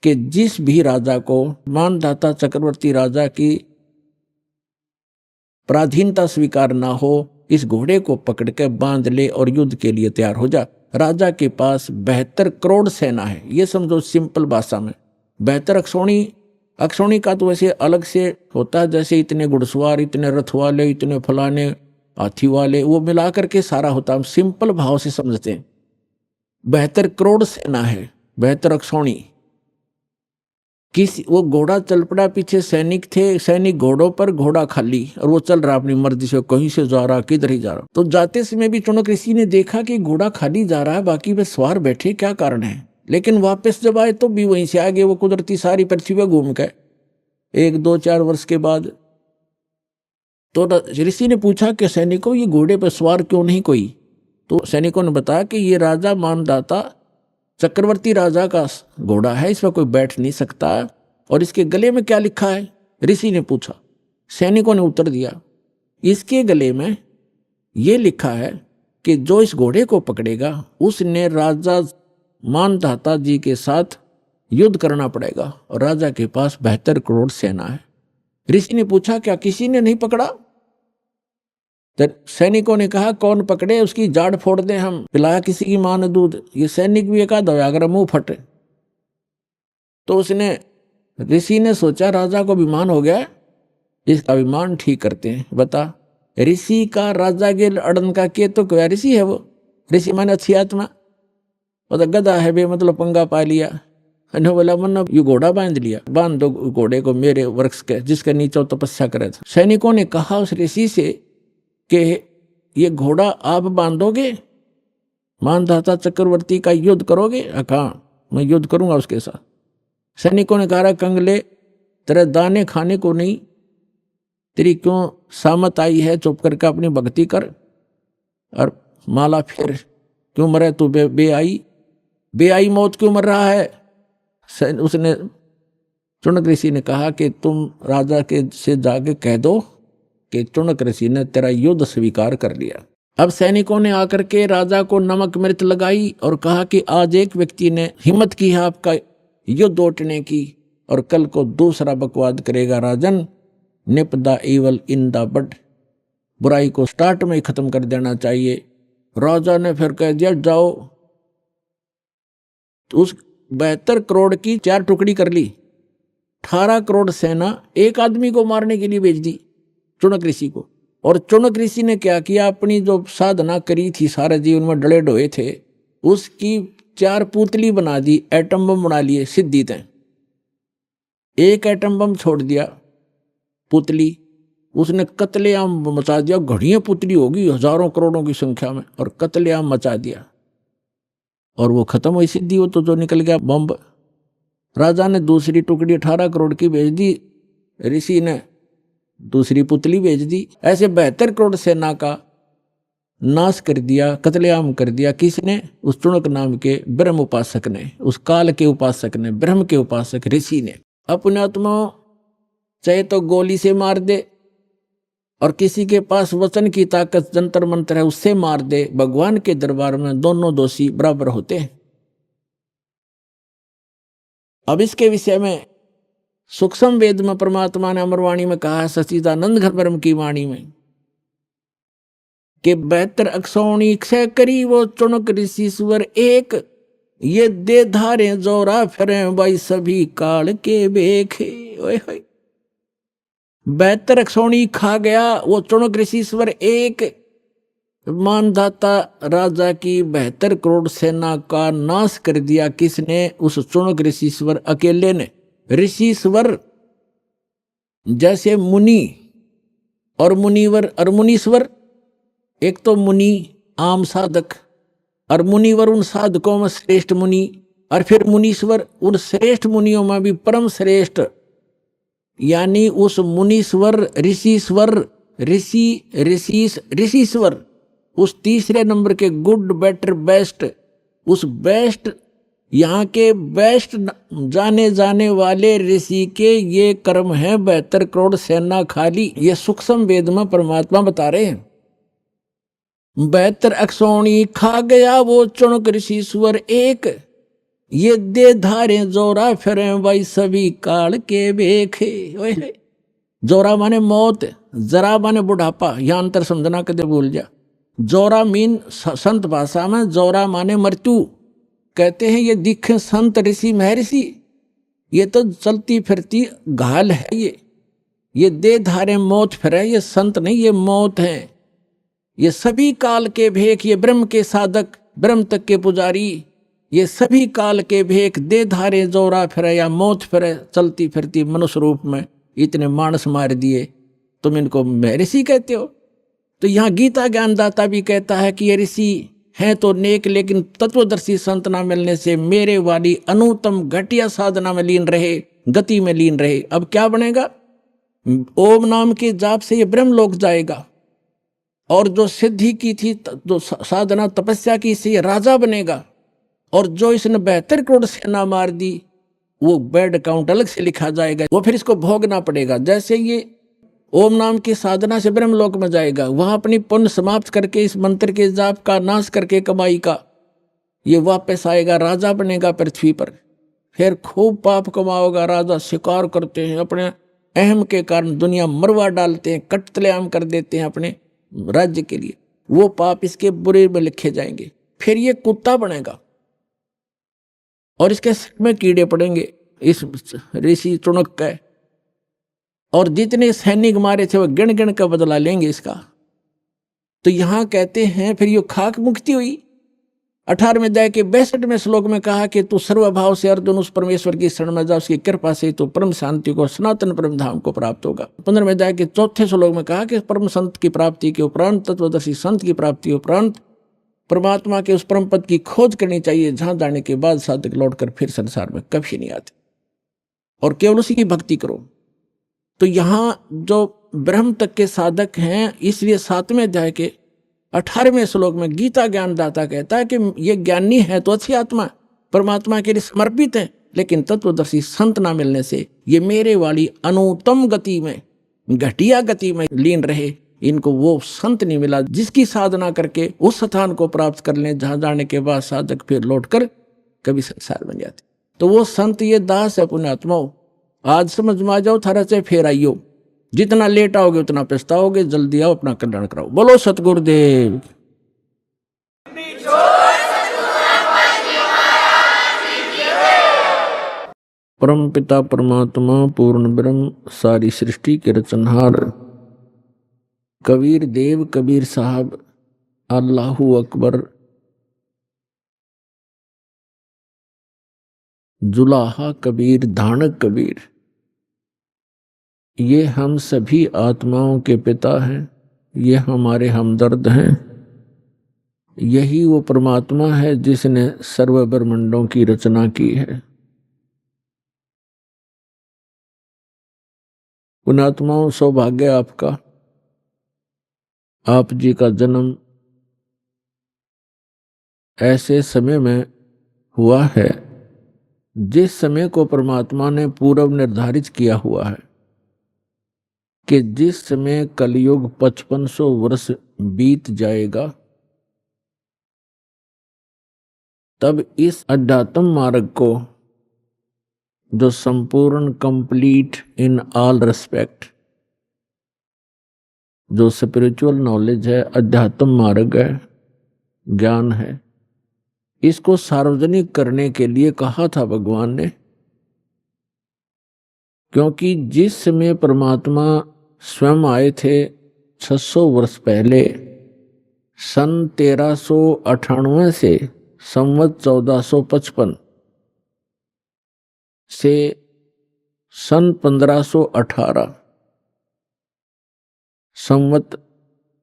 F: कि जिस भी राजा को मानदाता चक्रवर्ती राजा की पराधीनता स्वीकार ना हो, इस घोड़े को पकड़ के बांध ले और युद्ध के लिए तैयार हो जा। राजा के पास 72 करोड़ सेना है, ये समझो सिंपल भाषा में। 72 अक्षौणी का तो वैसे अलग से होता है, जैसे इतने घुड़सवार, इतने रथ वाले, इतने फलाने, हाथी वाले, वो मिला करके सारा होता। हम सिंपल भाव से समझते हैं। 72 करोड़ सेना है, 72 अक्षौणी। किसी वो घोड़ा चल पड़ा, पीछे सैनिक थे, सैनिक घोड़ों पर, घोड़ा खाली, और वो चल रहा अपनी मर्जी से, कहीं से जा रहा, किधर ही जा रहा। तो जाते समय भी चुनक ऋषि ने देखा कि घोड़ा खाली जा रहा है, बाकी वे सवार बैठे, क्या कारण है। लेकिन वापस जब आए तो भी वहीं से आगे वो कुदरती सारी पृथ्वी पर घूम के 1, 2, 4 वर्ष के बाद तो ऋषि ने पूछा कि सैनिकों, ये घोड़े पर सवार क्यों नहीं कोई। तो सैनिकों ने बताया कि ये राजा मानदाता चक्रवर्ती राजा का घोड़ा है, इस पर कोई बैठ नहीं सकता। और इसके गले में क्या लिखा है, ऋषि ने पूछा। सैनिकों ने उत्तर दिया, इसके गले में ये लिखा है कि जो इस घोड़े को पकड़ेगा उसने राजा मानदाता जी के साथ युद्ध करना पड़ेगा, और राजा के पास 72 करोड़ सेना है। ऋषि ने पूछा, क्या किसी ने नहीं पकड़ा। तो सैनिकों ने कहा, कौन पकड़े, उसकी जाड़ फोड़ दें हम, पिलाया किसी की मां ने दूध। ये सैनिक भी एक आधा अगर मुंह फटे। तो उसने, ऋषि ने सोचा राजा को अभिमान हो गया, इसका अभिमान ठीक करते हैं। बता, ऋषि का राजा के अड़न का के तो क्या ऋषि है वो। ऋषि माने अच्छी आत्मा, वो तो गधा है बे, मतलब पंगा पा लिया। बोला, मन ये घोड़ा बांध लिया, बांध दो घोड़े को मेरे वृक्ष के, जिसके नीचे वो तपस्या करे था। सैनिकों ने कहा उस ऋषि से कि ये घोड़ा आप बांधोगे, मानदाता चक्रवर्ती का युद्ध करोगे। कहा, मैं युद्ध करूंगा उसके साथ। सैनिकों ने कहा, कंगले, तेरे दाने खाने को नहीं, तेरी क्यों सामत आई है, चुप करके अपनी भक्ति कर और माला फेर। क्यों मरे तू बेआई मौत क्यों मर रहा है। उसने, चुनक ऋषि ने कहा कि तुम राजा के से जाके कह दो कि चुनक ऋषि ने तेरा युद्ध स्वीकार कर लिया। अब सैनिकों ने आकर के राजा को नमक मिर्च लगाई और कहा कि आज एक व्यक्ति ने हिम्मत की है आपका युद्ध उठने की, और कल को दूसरा बकवाद करेगा। Rajan, nip the evil in the bud, बुराई को स्टार्ट में ही खत्म कर देना चाहिए। राजा ने फिर कह दिया, जाओ। उस 72 करोड़ की 4 टुकड़ी कर ली। 18 करोड़ सेना एक आदमी को मारने के लिए भेज दी, चुनक ऋषि को। और चुनक ऋषि ने क्या किया, अपनी जो साधना करी थी, सारे जीवन में डले डोए थे, उसकी 4 पुतली बना दी, एटम बम बना लिए सिद्धि तय। एक एटम बम छोड़ दिया पुतली, उसने कत्लेआम मचा दिया। घड़ियां पुतली होगी हजारों करोड़ों की संख्या में, और कत्लेआम मचा दिया। और वो खत्म हुई सिद्धि, वो तो जो निकल गया बम। राजा ने दूसरी टुकड़ी 18 करोड़ की भेज दी, ऋषि ने दूसरी पुतली भेज दी। ऐसे 72 करोड़ सेना का नाश कर दिया, कत्लेआम कर दिया। किसने, उस चुनक नाम के ब्रह्म उपासक ने, उस काल के उपासक ने, ब्रह्म के उपासक ऋषि ने। अपने आत्मा चाहे तो गोली से मार दे, और किसी के पास वचन की ताकत जंतर मंत्र है उससे मार दे, भगवान के दरबार में दोनों दोषी बराबर होते हैं। अब इसके विषय में सूक्ष्म वेद में परमात्मा ने अमरवाणी में कहा है, सच्चिदानंद घन ब्रह्म की वाणी में, कि 72 अक्षौणी क्षय करी वो चुनक ऋषि स्वर एक, ये दे धारे जोरा फिरे भाई सभी काल के बेखे। 72 अक्षौणी खा गया वो चुनक ऋषिश्वर एक। मानदाता राजा की 72 करोड़ सेना का नाश कर दिया। किसने, उस चुनक ऋषिश्वर अकेले ने। ऋषिश्वर जैसे मुनि और मुनिवर और मुनीश्वर, एक तो मुनि आम साधक, और मुनिवर उन साधकों में श्रेष्ठ मुनि, और फिर मुनीश्वर उन श्रेष्ठ मुनियों में भी परम श्रेष्ठ, यानी उस मुनीश्वर ऋषिश्वर ऋषिश्वर उस तीसरे नंबर के गुड बेटर बेस्ट, उस बेस्ट यहाँ के बेस्ट जाने जाने वाले ऋषि के ये कर्म है 72 करोड़ सेना खाली। ये सूक्ष्म वेद में परमात्मा बता रहे हैं। 72 अक्षौणी खा गया वो चुनक ऋषिश्वर एक, ये दे धारे जोरा फिरे भाई सभी काल के बेखे। जोरा माने मौत, जरा माने बुढ़ापा, यह अंतर समझना कदे भूल जा। जोरा मीन संत भाषा में जोरा माने मृत्यु। कहते हैं ये दिखे संत ऋषि महर्षि, ये तो चलती फिरती घाल है। ये दे धारे मौत फिरे, ये संत नहीं, ये मौत है। ये सभी काल के भेख, ये ब्रह्म के साधक, ब्रह्म तक के पुजारी, ये सभी काल के भेख, दे धारे जोरा फिरे या मौत फिरे, चलती फिरती मनुष्य रूप में इतने मानस मार दिए, तुम इनको महर्षि कहते हो। तो यहाँ गीता ज्ञानदाता भी कहता है कि ये ऋषि हैं तो नेक, लेकिन तत्वदर्शी संत ना मिलने से मेरे वाली अनुत्तम घटिया साधना में लीन रहे, गति में लीन रहे। अब क्या बनेगा? ओम नाम के जाप से ये ब्रह्म लोक जाएगा, और जो सिद्धि की थी, जो साधना तपस्या की, से ये राजा बनेगा। और जो इसने 72 करोड़ सेना मार दी, वो बैड अकाउंट अलग से लिखा जाएगा, वो फिर इसको भोगना पड़ेगा। जैसे ये ओम नाम की साधना से ब्रह्मलोक में जाएगा, वहां अपनी पुण्य समाप्त करके इस मंत्र के जाप का नाश करके कमाई का ये वापस आएगा, राजा बनेगा पृथ्वी पर। फिर खूब पाप कमाओगा। राजा शिकार करते हैं, अपने अहम के कारण दुनिया मरवा डालते हैं, कत्लेआम कर देते हैं अपने राज्य के लिए, वो पाप इसके बुरे में लिखे जाएंगे। फिर ये कुत्ता बनेगा और इसके सिर में कीड़े पड़ेंगे, इस ऋषि चुनक का। और जितने सैनिक मारे थे वो गिन गिन का बदला लेंगे इसका। तो यहां कहते हैं फिर ये खाक मुक्ति हुई। 18वें अध्याय के 62वें श्लोक में कहा कि तू सर्वभाव से अर्जुन उस परमेश्वर की शरण में जा, उसकी कृपा से तू परम शांति को, सनातन परम धाम को प्राप्त होगा। 15वें अध्याय के 4थे श्लोक में कहा कि परम संत की प्राप्ति के उपरांत, तत्वदर्शी संत की प्राप्ति के उपरांत परमात्मा के उस परम पद की खोज करनी चाहिए, जहां जाने के बाद साधक लौटकर फिर संसार में कभी नहीं आते, और केवल उसी की भक्ति करो। तो यहां जो ब्रह्म तक के साधक हैं, इसलिए 7वें अध्याय के 18वें श्लोक में गीता ज्ञानदाता कहता है कि ये ज्ञानी है तो अच्छी आत्मा, परमात्मा के लिए समर्पित है, लेकिन तत्वदर्शी संत ना मिलने से ये मेरे वाली अनुत्तम गति में, घटिया गति में लीन रहे। इनको वो संत नहीं मिला जिसकी साधना करके उस स्थान को प्राप्त कर लें जहां जाने के बाद साधक फिर लौटकर कभी संसार बन जाते। तो वो संत ये दास है पुण्यात्माओं। आज समझ में आ जाओ, थारा से फेर आइयो। जितना लेट आओगे उतना पछताओगे, जल्दी आओ, अपना कल्याण कराओ। बोलो सतगुरुदेव। परम पिता परमात्मा पूर्ण ब्रह्म, सारी सृष्टि के रचनहार कबीर देव, कबीर साहब, अल्लाहू अकबर, जुलाहा कबीर, धानक कबीर, ये हम सभी आत्माओं के पिता हैं, ये हमारे हमदर्द हैं। यही वो परमात्मा है जिसने सर्व ब्रह्मांडों की रचना की है। पुण्यात्माओं, सौभाग्य आपका, आप जी का जन्म ऐसे समय में हुआ है जिस समय को परमात्मा ने पूर्व निर्धारित किया हुआ है कि जिस समय कलयुग 5500 वर्ष बीत जाएगा, तब इस अध्यात्म मार्ग को, जो संपूर्ण, कंप्लीट इन ऑल रिस्पेक्ट, जो स्पिरिचुअल नॉलेज है, अध्यात्म मार्ग है, ज्ञान है, इसको सार्वजनिक करने के लिए कहा था भगवान ने। क्योंकि जिस समय परमात्मा स्वयं आए थे 600 वर्ष पहले, सन 1398 से संवत 1455 से सन 1518 संवत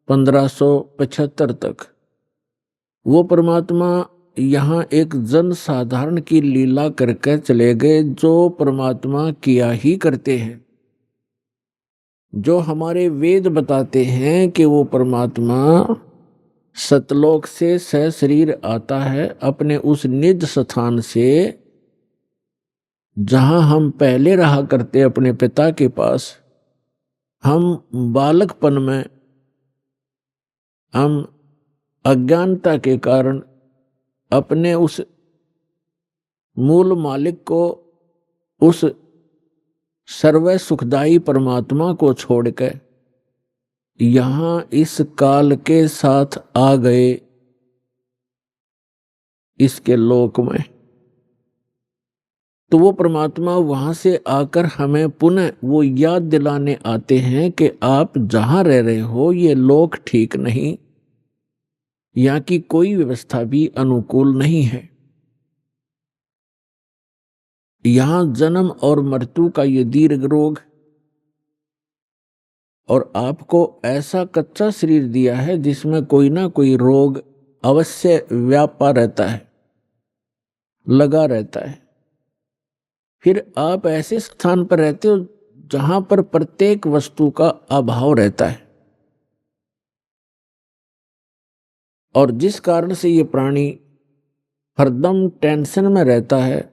F: 1575 तक वो परमात्मा यहाँ एक जन साधारण की लीला करके चले गए, जो परमात्मा किया ही करते हैं। जो हमारे वेद बताते हैं कि वो परमात्मा सतलोक से सशरीर आता है, अपने उस निज स्थान से जहां हम पहले रहा करते अपने पिता के पास। हम बालकपन में हम अज्ञानता के कारण अपने उस मूल मालिक को, उस सर्व सुखदायी परमात्मा को छोड़कर यहाँ इस काल के साथ आ गए इसके लोक में। तो वो परमात्मा वहां से आकर हमें पुनः वो याद दिलाने आते हैं कि आप जहां रह रहे हो ये लोक ठीक नहीं, यहाँ की कोई व्यवस्था भी अनुकूल नहीं है। यहाँ जन्म और मृत्यु का ये दीर्घ रोग, और आपको ऐसा कच्चा शरीर दिया है जिसमें कोई ना कोई रोग अवश्य व्यापा रहता है, लगा रहता है। फिर आप ऐसे स्थान पर रहते हो जहां पर प्रत्येक वस्तु का अभाव रहता है, और जिस कारण से ये प्राणी हरदम टेंशन में रहता है,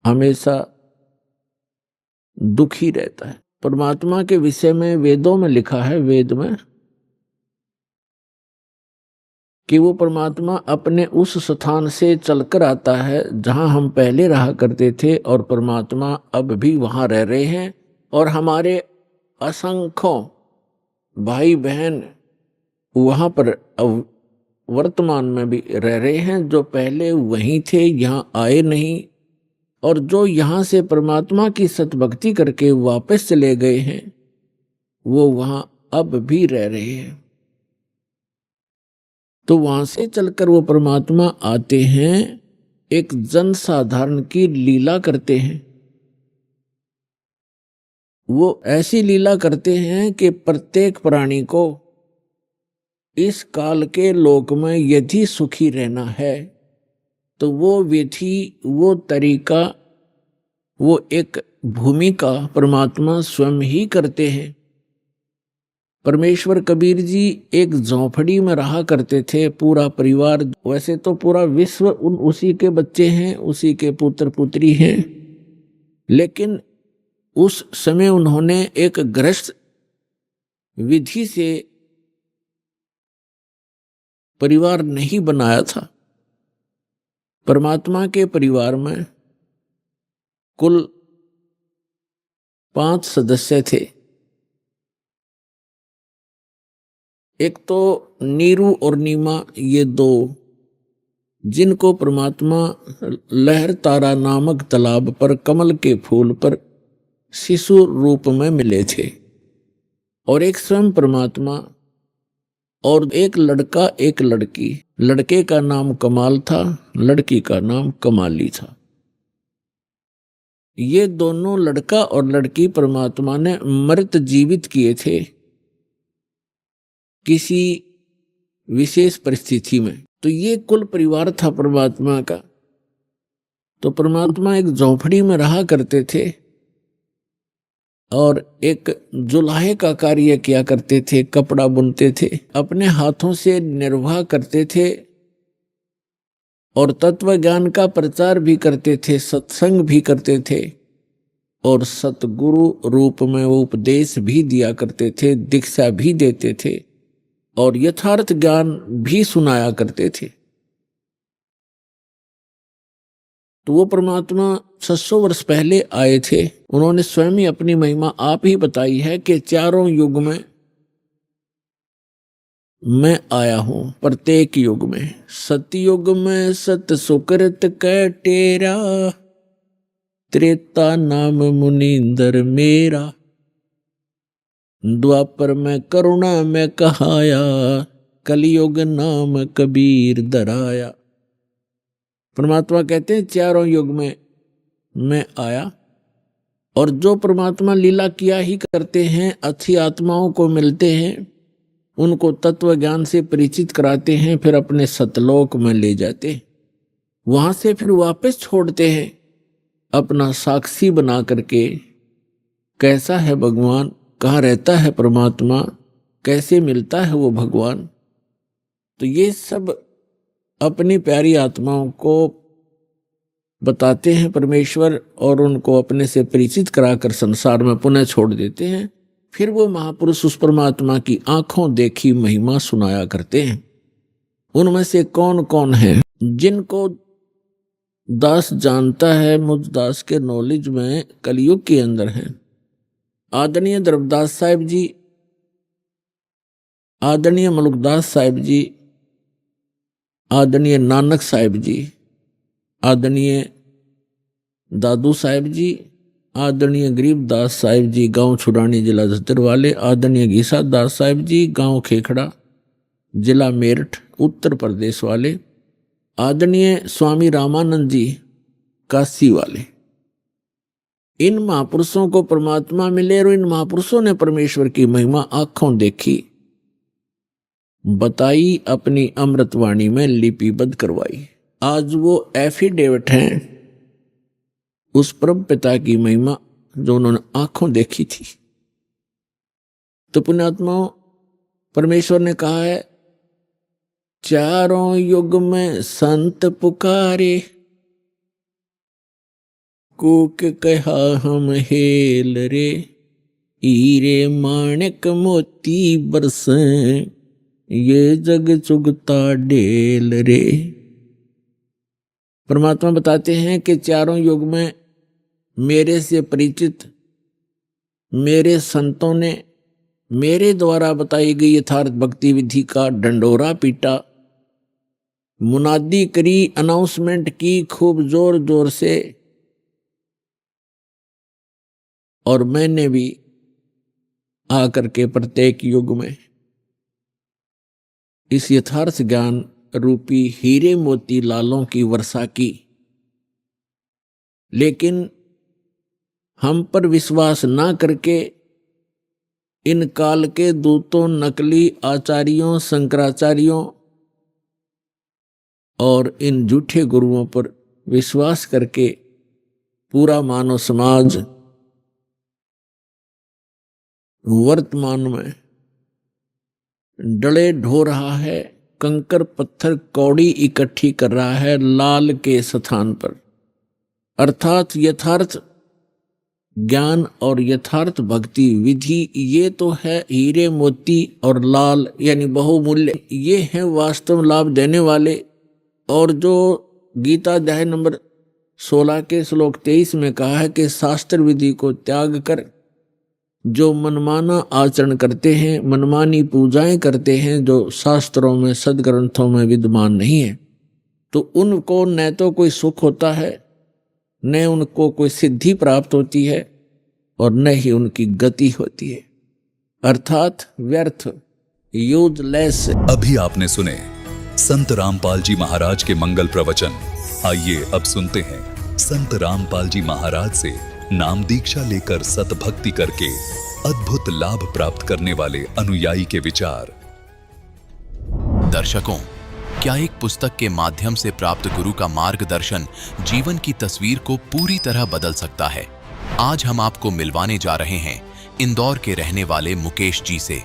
F: हमेशा दुखी रहता है। परमात्मा के विषय में वेदों में लिखा है, वेद में, कि वो परमात्मा अपने उस स्थान से चलकर आता है जहां हम पहले रहा करते थे, और परमात्मा अब भी वहां रह रहे हैं, और हमारे असंख्यों भाई बहन वहां पर वर्तमान में भी रह रहे हैं, जो पहले वहीं थे, यहां आए नहीं, और जो यहां से परमात्मा की सतभक्ति करके वापस चले गए हैं, वो वहां अब भी रह रहे हैं। तो वहां से चलकर वो परमात्मा आते हैं, एक जन साधारण की लीला करते हैं। वो ऐसी लीला करते हैं कि प्रत्येक प्राणी को इस काल के लोक में यदि सुखी रहना है, तो वो विधि, वो तरीका, वो एक भूमिका परमात्मा स्वयं ही करते हैं। परमेश्वर कबीर जी एक झोंपड़ी में रहा करते थे, पूरा परिवार, वैसे तो पूरा विश्व उसी के बच्चे हैं, उसी के पुत्र पुत्री हैं, लेकिन उस समय उन्होंने एक गृहस्थ विधि से परिवार नहीं बनाया था। परमात्मा के परिवार में कुल 5 सदस्य थे। एक तो नीरू और नीमा, ये 2, जिनको परमात्मा लहर तारा नामक तालाब पर कमल के फूल पर शिशु रूप में मिले थे, और एक स्वयं परमात्मा, और एक लड़का एक लड़की। लड़के का नाम कमाल था, लड़की का नाम कमाली था। ये दोनों, लड़का और लड़की, परमात्मा ने मृत जीवित किए थे किसी विशेष परिस्थिति में। तो ये कुल परिवार था परमात्मा का। तो परमात्मा एक झोंपड़ी में रहा करते थे, और एक जुलाहे का कार्य किया करते थे, कपड़ा बुनते थे, अपने हाथों से निर्वाह करते थे, और तत्व ज्ञान का प्रचार भी करते थे, सत्संग भी करते थे, और सतगुरु रूप में वो उपदेश भी दिया करते थे, दीक्षा भी देते थे, और यथार्थ ज्ञान भी सुनाया करते थे। तो वो परमात्मा 600 वर्ष पहले आए थे। उन्होंने स्वयं ही अपनी महिमा आप ही बताई है कि चारों युग में मैं आया हूं, प्रत्येक युग में। सतयुग में सत सुकृत कै टेरा, त्रेता नाम मुनींदर मेरा, द्वापर में करुणा में कहाया, कलयुग नाम कबीर दराया। परमात्मा कहते हैं चारों युग में मैं आया, और जो परमात्मा लीला किया ही करते हैं, अच्छी आत्माओं को मिलते हैं, उनको तत्व ज्ञान से परिचित कराते हैं, फिर अपने सतलोक में ले जाते हैं, वहां से फिर वापस छोड़ते हैं अपना साक्षी बना करके। कैसा है भगवान, कहाँ रहता है परमात्मा, कैसे मिलता है वो भगवान। तो ये सब अपनी प्यारी आत्माओं को बताते हैं परमेश्वर, और उनको अपने से परिचित कराकर संसार में पुनः छोड़ देते हैं। फिर वो महापुरुष उस परमात्मा की आंखों देखी महिमा सुनाया करते हैं। उनमें से कौन कौन है जिनको दास जानता है, मुझ दास के नॉलेज में कलयुग के अंदर हैं। आदरणीय द्रवदास साहिब जी, आदरणीय मलुकदास साहिब जी, आदरणीय नानक साहिब जी, आदरणीय दादू साहिब जी, आदरणीय गरीबदास साहिब जी, गांव छुड़ानी, जिला झज्जर वाले, आदरणीय घीसा दास साहिब जी, गांव खेखड़ा, जिला मेरठ, उत्तर प्रदेश वाले, आदरणीय स्वामी रामानंद जी काशी वाले, इन महापुरुषों को परमात्मा मिले और इन महापुरुषों ने परमेश्वर की महिमा आंखों देखी, बताई, अपनी अमृतवाणी में लिपिबद्ध करवाई। आज वो एफिडेविट हैं उस परम पिता की महिमा जो उन्होंने आंखों देखी थी। तो पुण्यात्माओं, परमेश्वर ने कहा है, चारों युग में संत पुकारे, कूक कहा हम हेल रे, हीरे माणिक मोती बरसें, ये जग चुगता ढेल रे। परमात्मा बताते हैं कि चारों युग में मेरे से परिचित मेरे संतों ने मेरे द्वारा बताई गई यथार्थ भक्ति विधि का डंडोरा पीटा, मुनादी करी, अनाउंसमेंट की खूब जोर जोर से, और मैंने भी आकर के प्रत्येक युग में इस यथार्थ ज्ञान रूपी हीरे मोती लालों की वर्षा की। लेकिन हम पर विश्वास ना करके इन काल के दूतों, नकली आचार्यों, शंकराचार्यों और इन झूठे गुरुओं पर विश्वास करके पूरा मानव समाज वर्तमान में डले ढो रहा है, कंकर पत्थर कौड़ी इकट्ठी कर रहा है लाल के स्थान पर। अर्थात यथार्थ ज्ञान और यथार्थ भक्ति विधि ये तो है हीरे मोती और लाल यानी बहुमूल्य, ये हैं वास्तव लाभ देने वाले। और जो गीता अध्याय नंबर 16 के श्लोक 23 में कहा है कि शास्त्र विधि को त्याग कर जो मनमाना आचरण करते हैं, मनमानी पूजाएं करते हैं जो शास्त्रों में, सदग्रंथों में विद्यमान नहीं है, तो उनको न तो कोई सुख होता है, न उनको कोई सिद्धि प्राप्त होती है, और न ही उनकी गति होती है, अर्थात व्यर्थ, यूजलेस।
A: अभी आपने सुने संत रामपाल जी महाराज के मंगल प्रवचन। आइए अब सुनते हैं संत रामपाल जी महाराज से नाम दीक्षा लेकर सतभक्ति करके अद्भुत लाभ प्राप्त करने वाले अनुयायी के विचार।
C: दर्शकों, क्या एक पुस्तक के माध्यम से प्राप्त गुरु का मार्गदर्शन जीवन की तस्वीर को पूरी तरह बदल सकता है? आज हम आपको मिलवाने जा रहे हैं इंदौर के रहने वाले मुकेश जी से।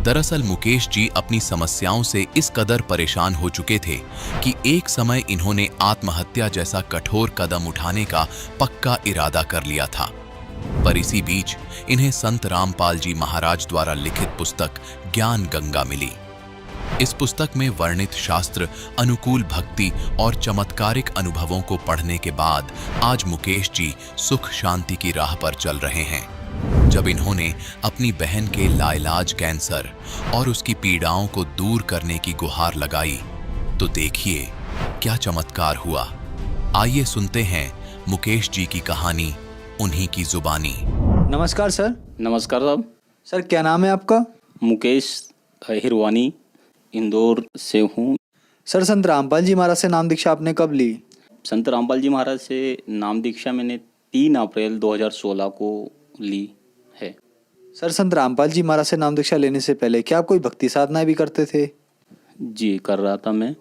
C: दरअसल मुकेश जी अपनी समस्याओं से इस कदर परेशान हो चुके थे कि एक समय इन्होंने आत्महत्या जैसा कठोर कदम उठाने का पक्का इरादा कर लिया था। पर इसी बीच इन्हें संत रामपाल जी महाराज द्वारा लिखित पुस्तक ज्ञान गंगा मिली। इस पुस्तक में वर्णित शास्त्र, अनुकूल भक्ति और चमत्कारिक अनुभवों को पढ़ने के बाद आज मुकेश जी सुख शांति की राह पर चल रहे हैं। जब इन्होंने अपनी बहन के लाइलाज कैंसर और उसकी पीड़ाओं को दूर करने की गुहार लगाई तो देखिए क्या चमत्कार हुआ। आइए सुनते हैं मुकेश जी की कहानी उन्हीं की जुबानी।
G: नमस्कार सर।
H: नमस्कार साहब।
G: सर क्या नाम है आपका?
H: मुकेश हिरवानी, इंदौर से हूँ।
G: सर संत रामपाल जी महाराज से नाम दीक्षा आपने कब ली?
H: संत रामपाल जी महाराज से नाम दीक्षा मैंने 3 अप्रैल 2016 को ली है।
G: सर संत रामपाल जी महाराज से नाम दीक्षा लेने से पहले क्या आप कोई भक्ति साधनाएं भी करते थे?
H: जी कर रहा था मैं।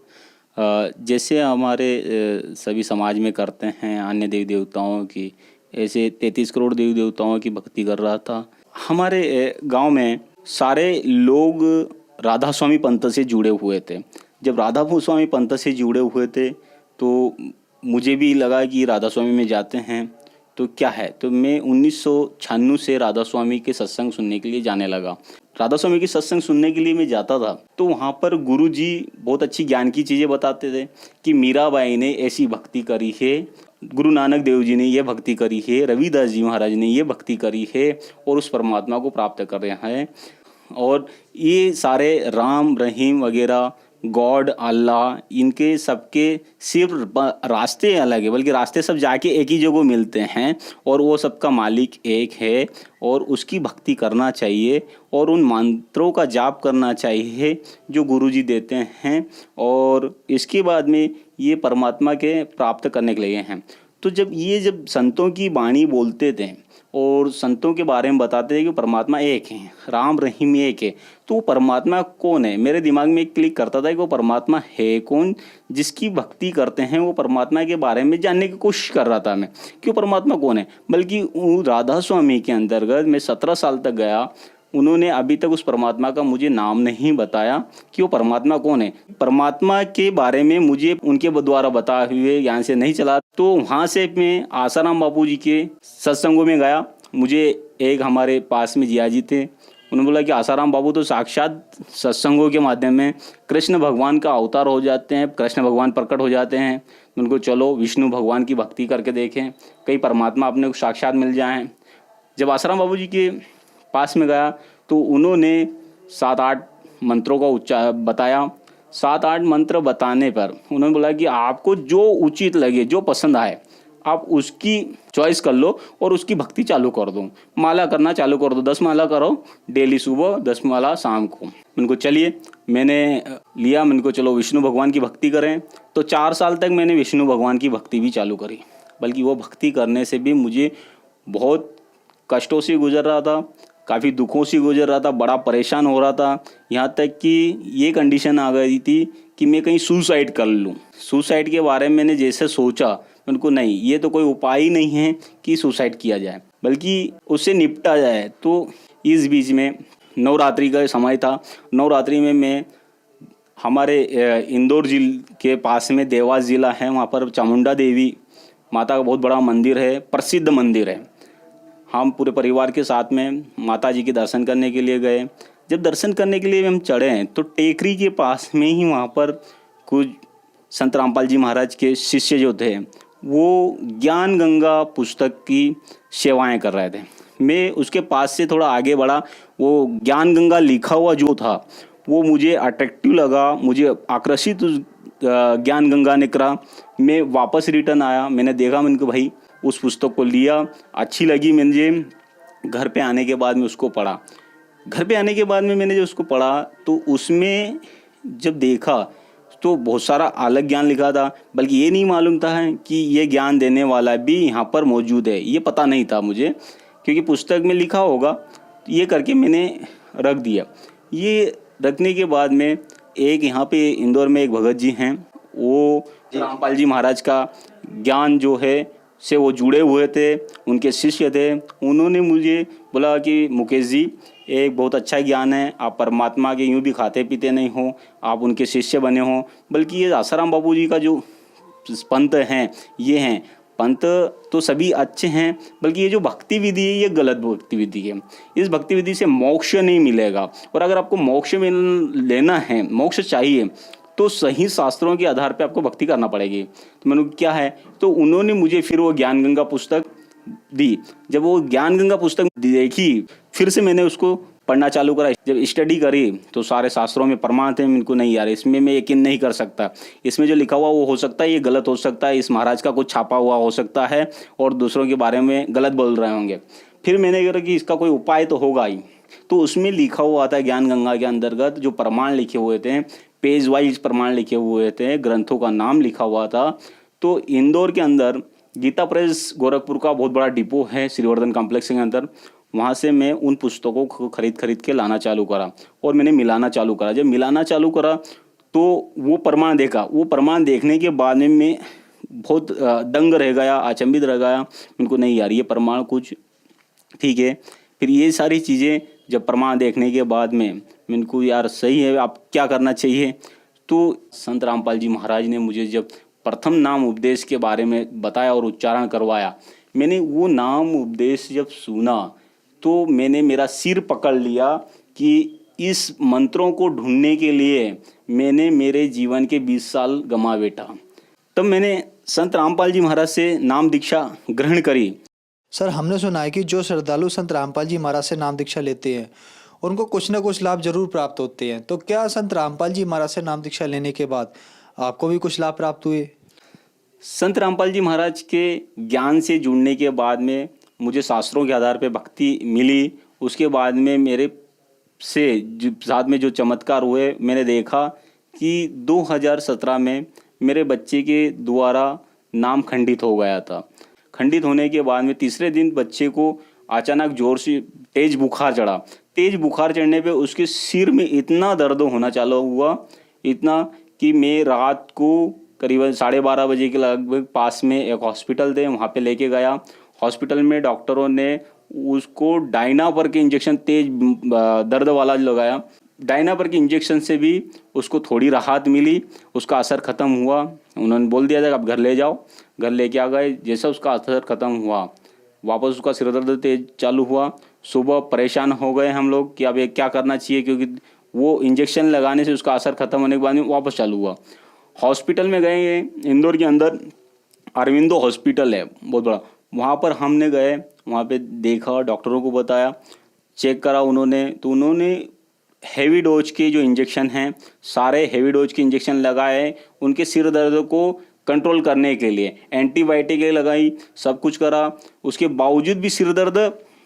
H: जैसे हमारे सभी समाज में करते हैं अन्य देवी देवताओं की, ऐसे 33 करोड़ देवी देवताओं की भक्ति कर रहा था। हमारे गांव में सारे लोग राधा स्वामी पंथ से जुड़े हुए थे। जब राधा स्वामी पंथ से जुड़े हुए थे तो मुझे भी लगा कि राधा स्वामी में जाते हैं तो क्या है, तो मैं 1996 से राधा स्वामी के सत्संग सुनने के लिए जाने लगा। राधा स्वामी के सत्संग सुनने के लिए मैं जाता था तो वहाँ पर गुरु जी बहुत अच्छी ज्ञान की चीज़ें बताते थे कि मीराबाई ने ऐसी भक्ति करी है, गुरु नानक देव जी ने ये भक्ति करी है, रविदास जी महाराज ने ये भक्ति करी है और उस परमात्मा को प्राप्त कर रहे हैं। और ये सारे राम रहीम वगैरह गॉड, अल्लाह, इनके सबके सिर्फ रास्ते अलग है, बल्कि रास्ते सब जाके एक ही जगह मिलते हैं और वो सबका मालिक एक है और उसकी भक्ति करना चाहिए और उन मंत्रों का जाप करना चाहिए जो गुरुजी देते हैं और इसके बाद में ये परमात्मा के प्राप्त करने के लिए हैं। तो जब संतों की वाणी बोलते थे और संतों के बारे में बताते थे कि परमात्मा एक है, राम रहीम एक है, तो वो परमात्मा कौन है, मेरे दिमाग में क्लिक करता था कि वो परमात्मा है कौन। जिसकी भक्ति करते हैं वो परमात्मा के बारे में जानने की कोशिश कर रहा था मैं कि वो परमात्मा कौन है। बल्कि राधा स्वामी के अंतर्गत मैं 17 साल तक गया, उन्होंने अभी तक उस परमात्मा का मुझे नाम नहीं बताया कि वो परमात्मा कौन है। परमात्मा के बारे में मुझे उनके द्वारा बताए हुए ज्ञान से नहीं चला। तो वहाँ से मैं आसाराम बापू जी के सत्संगों में गया। मुझे एक हमारे पास में जिया जी थे, उन्होंने बोला कि आसाराम बाबू तो साक्षात सत्संगों के माध्यम में कृष्ण भगवान का अवतार हो जाते हैं, कृष्ण भगवान प्रकट हो जाते हैं। उनको चलो विष्णु भगवान की भक्ति करके देखें, कहीं परमात्मा अपने को साक्षात मिल जाएं। जब आसाराम बाबू जी के पास में गया तो उन्होंने 7-8 मंत्रों का बताया। 7-8 मंत्र बताने पर उन्होंने बोला कि आपको जो उचित लगे, जो पसंद आए, आप उसकी चॉइस कर लो और उसकी भक्ति चालू कर दो, माला करना चालू कर दो। 10 माला करो डेली, सुबह 10 माला शाम को। उनको चलिए मैंने लिया, मैंने को चलो विष्णु भगवान की भक्ति करें। तो 4 साल तक मैंने विष्णु भगवान की भक्ति भी चालू करी। बल्कि वो भक्ति करने से भी मुझे बहुत कष्टों से गुजर रहा था, काफ़ी दुखों से गुजर रहा था, बड़ा परेशान हो रहा था। यहाँ तक कि ये कंडीशन आ गई थी कि मैं कहीं सुसाइड कर लूँ। सुसाइड के बारे में मैंने जैसे सोचा, उनको नहीं, ये तो कोई उपाय ही नहीं है कि सुसाइड किया जाए, बल्कि उससे निपटा जाए। तो इस बीच में नवरात्रि का समय था। नवरात्रि में मैं हमारे इंदौर जिले के पास में देवास ज़िला है, वहाँ पर चामुंडा देवी माता का बहुत बड़ा मंदिर है, प्रसिद्ध मंदिर है। हम पूरे परिवार के साथ में माता जी के दर्शन करने के लिए गए। जब दर्शन करने के लिए हम चढ़े तो टेकरी के पास में ही वहाँ पर कुछ संत रामपाल जी महाराज के शिष्य जो थे वो ज्ञान गंगा पुस्तक की सेवाएं कर रहे थे। मैं उसके पास से थोड़ा आगे बढ़ा, वो ज्ञान गंगा लिखा हुआ जो था वो मुझे अट्रैक्टिव लगा, मुझे आकर्षित ज्ञान गंगा ने करा। मैं वापस रिटर्न आया, मैंने देखा, मैंने कहा भाई उस पुस्तक को लिया, अच्छी लगी मुझे। घर पे आने के बाद में उसको पढ़ा। घर पे आने के बाद में मैंने जब उसको पढ़ा तो उसमें जब देखा तो बहुत सारा अलग ज्ञान लिखा था, बल्कि ये नहीं मालूम था कि ये ज्ञान देने वाला भी यहाँ पर मौजूद है, ये पता नहीं था मुझे, क्योंकि पुस्तक में लिखा होगा। ये करके मैंने रख दिया। ये रखने के बाद में एक यहाँ पे इंदौर में एक भगत जी हैं, वो रामपाल जी महाराज का ज्ञान जो है से वो जुड़े हुए थे, उनके शिष्य थे। उन्होंने मुझे बोला कि मुकेश जी एक बहुत अच्छा ज्ञान है, आप परमात्मा के यूँ भी खाते पीते नहीं हो, आप उनके शिष्य बने हो। बल्कि ये आसाराम बापू जी का जो पंथ हैं, ये हैं पंथ तो सभी अच्छे हैं, बल्कि ये जो भक्ति विधि है ये गलत भक्ति विधि है। इस भक्ति विधि से मोक्ष नहीं मिलेगा, और अगर आपको मोक्ष लेना है, मोक्ष चाहिए, तो सही शास्त्रों के आधार पे आपको भक्ति करना पड़ेगी। तो मैंने क्या है, तो उन्होंने मुझे फिर वो ज्ञान गंगा पुस्तक दी। जब वो ज्ञान गंगा पुस्तक देखी, फिर से मैंने उसको पढ़ना चालू करा। जब स्टडी करी तो सारे शास्त्रों में प्रमाण थे। इनको नहीं यार, इसमें मैं यकीन नहीं कर सकता, इसमें जो लिखा हुआ वो हो सकता है ये गलत हो सकता है, इस महाराज का कुछ छापा हुआ हो सकता है और दूसरों के बारे में गलत बोल रहे होंगे। फिर मैंने कहा कि इसका कोई उपाय तो होगा ही। तो उसमें लिखा हुआ था ज्ञान गंगा के अंतर्गत जो प्रमाण लिखे हुए थे, पेज वाइज प्रमाण लिखे हुए थे, ग्रंथों का नाम लिखा हुआ था। तो इंदौर के अंदर गीता प्रेस गोरखपुर का बहुत बड़ा डिपो है श्रीवर्धन कॉम्प्लेक्स के अंदर, वहाँ से मैं उन पुस्तकों को खरीद के लाना चालू करा और मैंने मिलाना चालू करा। जब मिलाना चालू करा तो वो प्रमाण देखा। वो प्रमाण देखने के बाद में मैं बहुत दंग रह गया, अचंभित रह गया। उनको नहीं यार, ये प्रमाण कुछ ठीक है। फिर ये सारी चीज़ें जब प्रमाण देखने के बाद में इनको यार सही है, आप क्या करना चाहिए। तो संत रामपाल जी महाराज ने मुझे जब प्रथम नाम उपदेश के बारे में बताया और उच्चारण करवाया, मैंने वो नाम उपदेश जब सुना तो मैंने मेरा सिर पकड़ लिया कि इस मंत्रों को ढूंढने के लिए मैंने मेरे जीवन के 20 साल गंवा बैठा। तब मैंने संत रामपाल जी महाराज से नाम दीक्षा ग्रहण करी।
G: सर, हमने सुना है कि जो श्रद्धालु संत रामपाल जी महाराज से नाम दीक्षा लेते हैं उनको कुछ ना कुछ लाभ जरूर प्राप्त होते हैं। तो क्या संत रामपाल जी महाराज से नाम दीक्षा लेने के बाद आपको भी कुछ लाभ प्राप्त हुए?
H: संत रामपाल जी महाराज के ज्ञान से जुड़ने के बाद में मुझे शास्त्रों के आधार पर भक्ति मिली। उसके बाद में मेरे से साथ में जो चमत्कार हुए, मैंने देखा कि 2017 में मेरे बच्चे के द्वारा नाम खंडित हो गया था। खंडित होने के बाद में तीसरे दिन बच्चे को अचानक जोर से तेज बुखार चढ़ा। तेज बुखार चढ़ने पे उसके सिर में इतना दर्द होना चालू हुआ, इतना कि मैं रात को करीबन 12:30 बजे के लगभग पास में एक हॉस्पिटल थे, वहाँ पे लेके गया। हॉस्पिटल में डॉक्टरों ने उसको डायनापर के इंजेक्शन तेज दर्द वाला लगाया। डायनापर के इंजेक्शन से भी उसको थोड़ी राहत मिली, उसका असर ख़त्म हुआ। उन्होंने बोल दिया था कि आप घर ले जाओ। घर लेके आ गए। जैसा उसका असर ख़त्म हुआ, वापस उसका सिर दर्द तेज चालू हुआ। सुबह परेशान हो गए हम लोग कि अब ये क्या करना चाहिए, क्योंकि वो इंजेक्शन लगाने से उसका असर ख़त्म होने के बाद में वापस चालू हुआ। हॉस्पिटल में गए, इंदौर के अंदर अरविंदो हॉस्पिटल है बहुत बड़ा, वहाँ पर हमने गए। वहाँ पे देखा, डॉक्टरों को बताया, चेक करा उन्होंने। तो उन्होंने हैवी डोज के जो इंजेक्शन हैं, सारे हैवी डोज के इंजेक्शन लगाए उनके सिर दर्द को कंट्रोल करने के लिए। एंटीबायोटिक लगाई, सब कुछ करा, उसके बावजूद भी सिर दर्द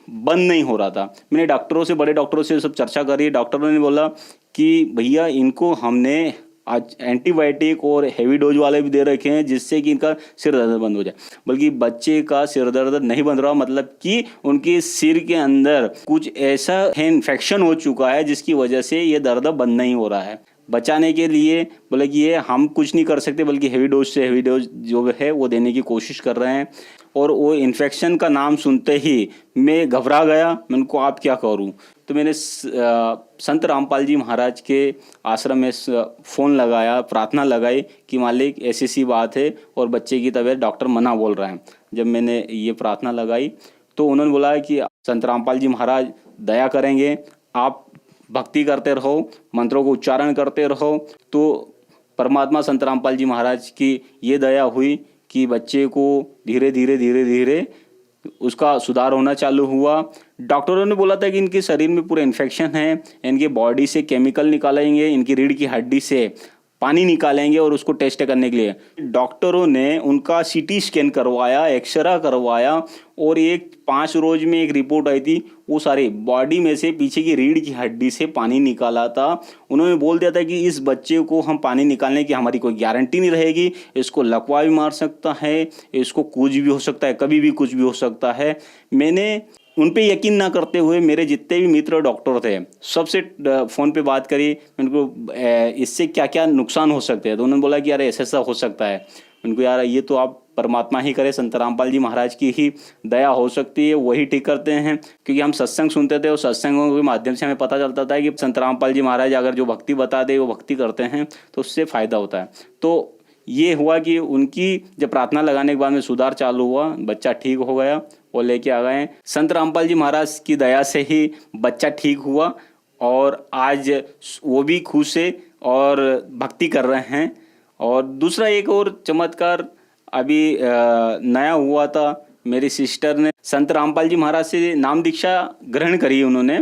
H: बंद नहीं हो रहा था। मैंने डॉक्टरों से, बड़े डॉक्टरों से सब चर्चा करी। डॉक्टरों ने बोला कि भैया इनको हमने आज एंटीबायोटिक और हैवी डोज वाले भी दे रखे हैं जिससे कि इनका सिर दर्द बंद हो जाए, बल्कि बच्चे का सिर दर्द नहीं बंद रहा। मतलब कि उनके सिर के अंदर कुछ ऐसा है, इन्फेक्शन हो चुका है जिसकी वजह से ये दर्द बंद नहीं हो रहा है। बचाने के लिए बोले कि ये हम कुछ नहीं कर सकते, बल्कि हैवी डोज से हैवी डोज जो है वो देने की कोशिश कर रहे हैं। और वो इन्फेक्शन का नाम सुनते ही मैं घबरा गया। मैं उनको आप क्या करूं? तो मैंने संत रामपाल जी महाराज के आश्रम में फ़ोन लगाया, प्रार्थना लगाई कि मालिक ऐसी सी बात है और बच्चे की तबीयत डॉक्टर मना बोल रहा है। जब मैंने ये प्रार्थना लगाई तो उन्होंने बोला कि संत रामपाल जी महाराज दया करेंगे, आप भक्ति करते रहो, मंत्रों को उच्चारण करते रहो। तो परमात्मा संत रामपाल जी महाराज की ये दया हुई कि बच्चे को धीरे धीरे उसका सुधार होना चालू हुआ। डॉक्टरों ने बोला था कि इनके शरीर में पूरा इन्फेक्शन है, इनके बॉडी से केमिकल निकालेंगे, इनकी रीढ़ की हड्डी से पानी निकालेंगे और उसको टेस्ट करने के लिए डॉक्टरों ने उनका सीटी स्कैन करवाया, एक्सरा करवाया और 5 रोज में एक रिपोर्ट आई थी। वो सारे बॉडी में से पीछे की रीढ़ की हड्डी से पानी निकाला था। उन्होंने बोल दिया था कि इस बच्चे को हम पानी निकालने की हमारी कोई गारंटी नहीं रहेगी, इसको लकवा भी मार सकता है, इसको कुछ भी हो सकता है, कभी भी कुछ भी हो सकता है। मैंने उन पे यकीन ना करते हुए मेरे जितने भी मित्र डॉक्टर थे सबसे फ़ोन पे बात करी, उनको इससे क्या क्या नुकसान हो सकते हैं। तो उन्होंने बोला कि यार ऐसा हो सकता है। उनको यार ये तो आप परमात्मा ही करे, संत रामपाल जी महाराज की ही दया हो सकती है, वही ठीक करते हैं। क्योंकि हम सत्संग सुनते थे और सत्संगों के माध्यम से हमें पता चलता था कि संत रामपाल जी महाराज अगर जो भक्ति बता दे वो भक्ति करते हैं तो उससे फ़ायदा होता है। तो ये हुआ कि उनकी जब प्रार्थना लगाने के बाद में सुधार चालू हुआ, बच्चा ठीक हो गया और लेके आ गए। संत रामपाल जी महाराज की दया से ही बच्चा ठीक हुआ और आज वो भी खुश है और भक्ति कर रहे हैं। और दूसरा एक और चमत्कार अभी नया हुआ था। मेरी सिस्टर ने संत रामपाल जी महाराज से नाम दीक्षा ग्रहण करी। उन्होंने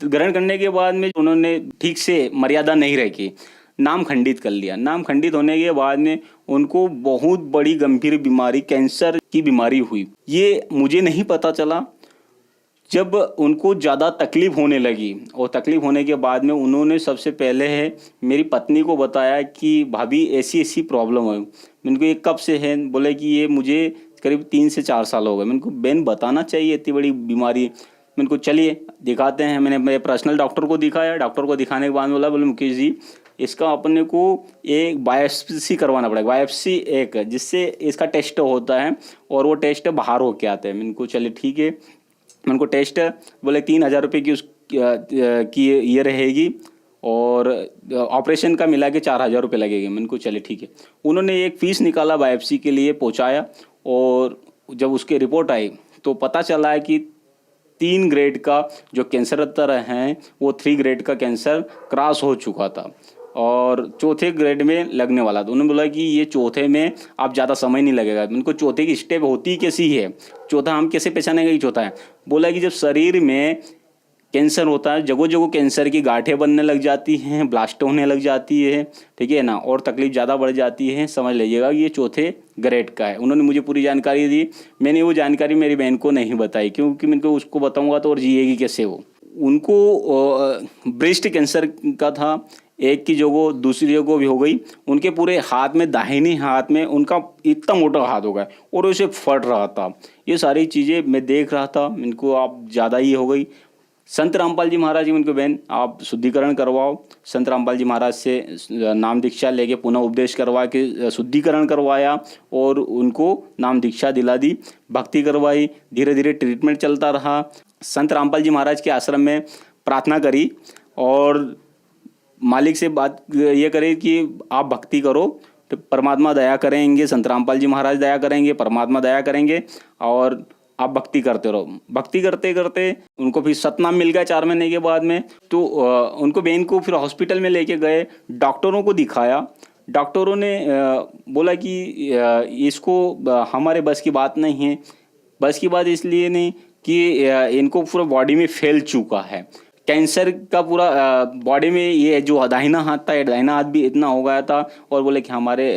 H: ग्रहण करने के बाद में उन्होंने ठीक से मर्यादा नहीं रखी, नाम खंडित कर लिया। नाम खंडित होने के बाद में उनको बहुत बड़ी गंभीर बीमारी, कैंसर की बीमारी हुई। ये मुझे नहीं पता चला। जब उनको ज़्यादा तकलीफ होने लगी और तकलीफ होने के बाद में उन्होंने सबसे पहले है मेरी पत्नी को बताया कि भाभी ऐसी ऐसी प्रॉब्लम है। मैंने को ये कब से है? बोले कि ये मुझे करीब 3 से 4 साल हो गए। मैंने को बहन बताना चाहिए इतनी बड़ी बीमारी। मैंने को चलिए दिखाते हैं। मैंने मेरे पर्सनल डॉक्टर को दिखाया। डॉक्टर को दिखाने के बाद बोले मुकेश जी इसका अपने को एक बायोप्सी करवाना पड़ेगा। बायोप्सी एक जिससे इसका टेस्ट होता है और वो टेस्ट बाहर होके आता है। मैंने को चलिए ठीक है। मैंने को टेस्ट बोले 3,000 रुपये की ये रहेगी और ऑपरेशन का मिला के 4,000 रुपये लगेंगे। मैंने को चले ठीक है। उन्होंने एक फ़ीस निकाला, बायोप्सी के लिए पहुंचाया और जब उसकी रिपोर्ट आई तो पता चला है कि 3 ग्रेड का जो कैंसर तरह हैं वो 3 ग्रेड का कैंसर क्रॉस हो चुका था और 4थे ग्रेड में लगने वाला था। उन्होंने बोला कि ये 4थे में आप ज़्यादा समय नहीं लगेगा। उनको 4थे की स्टेप होती कैसी है, चौथा हम कैसे पहचानेंगे कि चौथा है? बोला कि जब शरीर में कैंसर होता है, जगह जगह कैंसर की गांठें बनने लग जाती हैं, ब्लास्ट होने लग जाती है, ठीक है ना, और तकलीफ ज़्यादा बढ़ जाती है। समझ लीजिएगा ये चौथे ग्रेड का है। उन्होंने मुझे पूरी जानकारी दी, मैंने वो जानकारी मेरी बहन को नहीं बताई, क्योंकि मैं उसको बताऊंगा तो और जिएगी कैसे वो। उनको ब्रेस्ट कैंसर का था, एक की जगह दूसरी जगह भी हो गई। उनके पूरे हाथ में, दाहिने हाथ में उनका इतना मोटा हाथ हो गया और उसे फट रहा था। ये सारी चीज़ें मैं देख रहा था, इनको आप ज़्यादा ही हो गई। संत रामपाल जी महाराज जी, उनके बहन, आप शुद्धिकरण करवाओ। संत रामपाल जी महाराज से नाम दीक्षा लेके पुनः उपदेश करवा के शुद्धिकरण करवाया और उनको नाम दीक्षा दिला दी, भक्ति करवाई। धीरे धीरे ट्रीटमेंट चलता रहा। संत रामपाल जी महाराज के आश्रम में प्रार्थना करी और मालिक से बात ये करे कि आप भक्ति करो तो परमात्मा दया करेंगे, संत रामपाल जी महाराज दया करेंगे, परमात्मा दया करेंगे और आप भक्ति करते रहो। भक्ति करते करते उनको फिर सतनाम मिल गया 4 महीने के बाद में। तो उनको बहन को फिर हॉस्पिटल में लेके गए, डॉक्टरों को दिखाया। डॉक्टरों ने बोला कि इसको हमारे बस की बात नहीं है। बस की बात इसलिए नहीं कि इनको पूरा बॉडी में फैल चुका है कैंसर का, पूरा बॉडी में। ये जो दाहिना हाथ था, ये दाहिना हाथ भी इतना हो गया था और बोले कि हमारे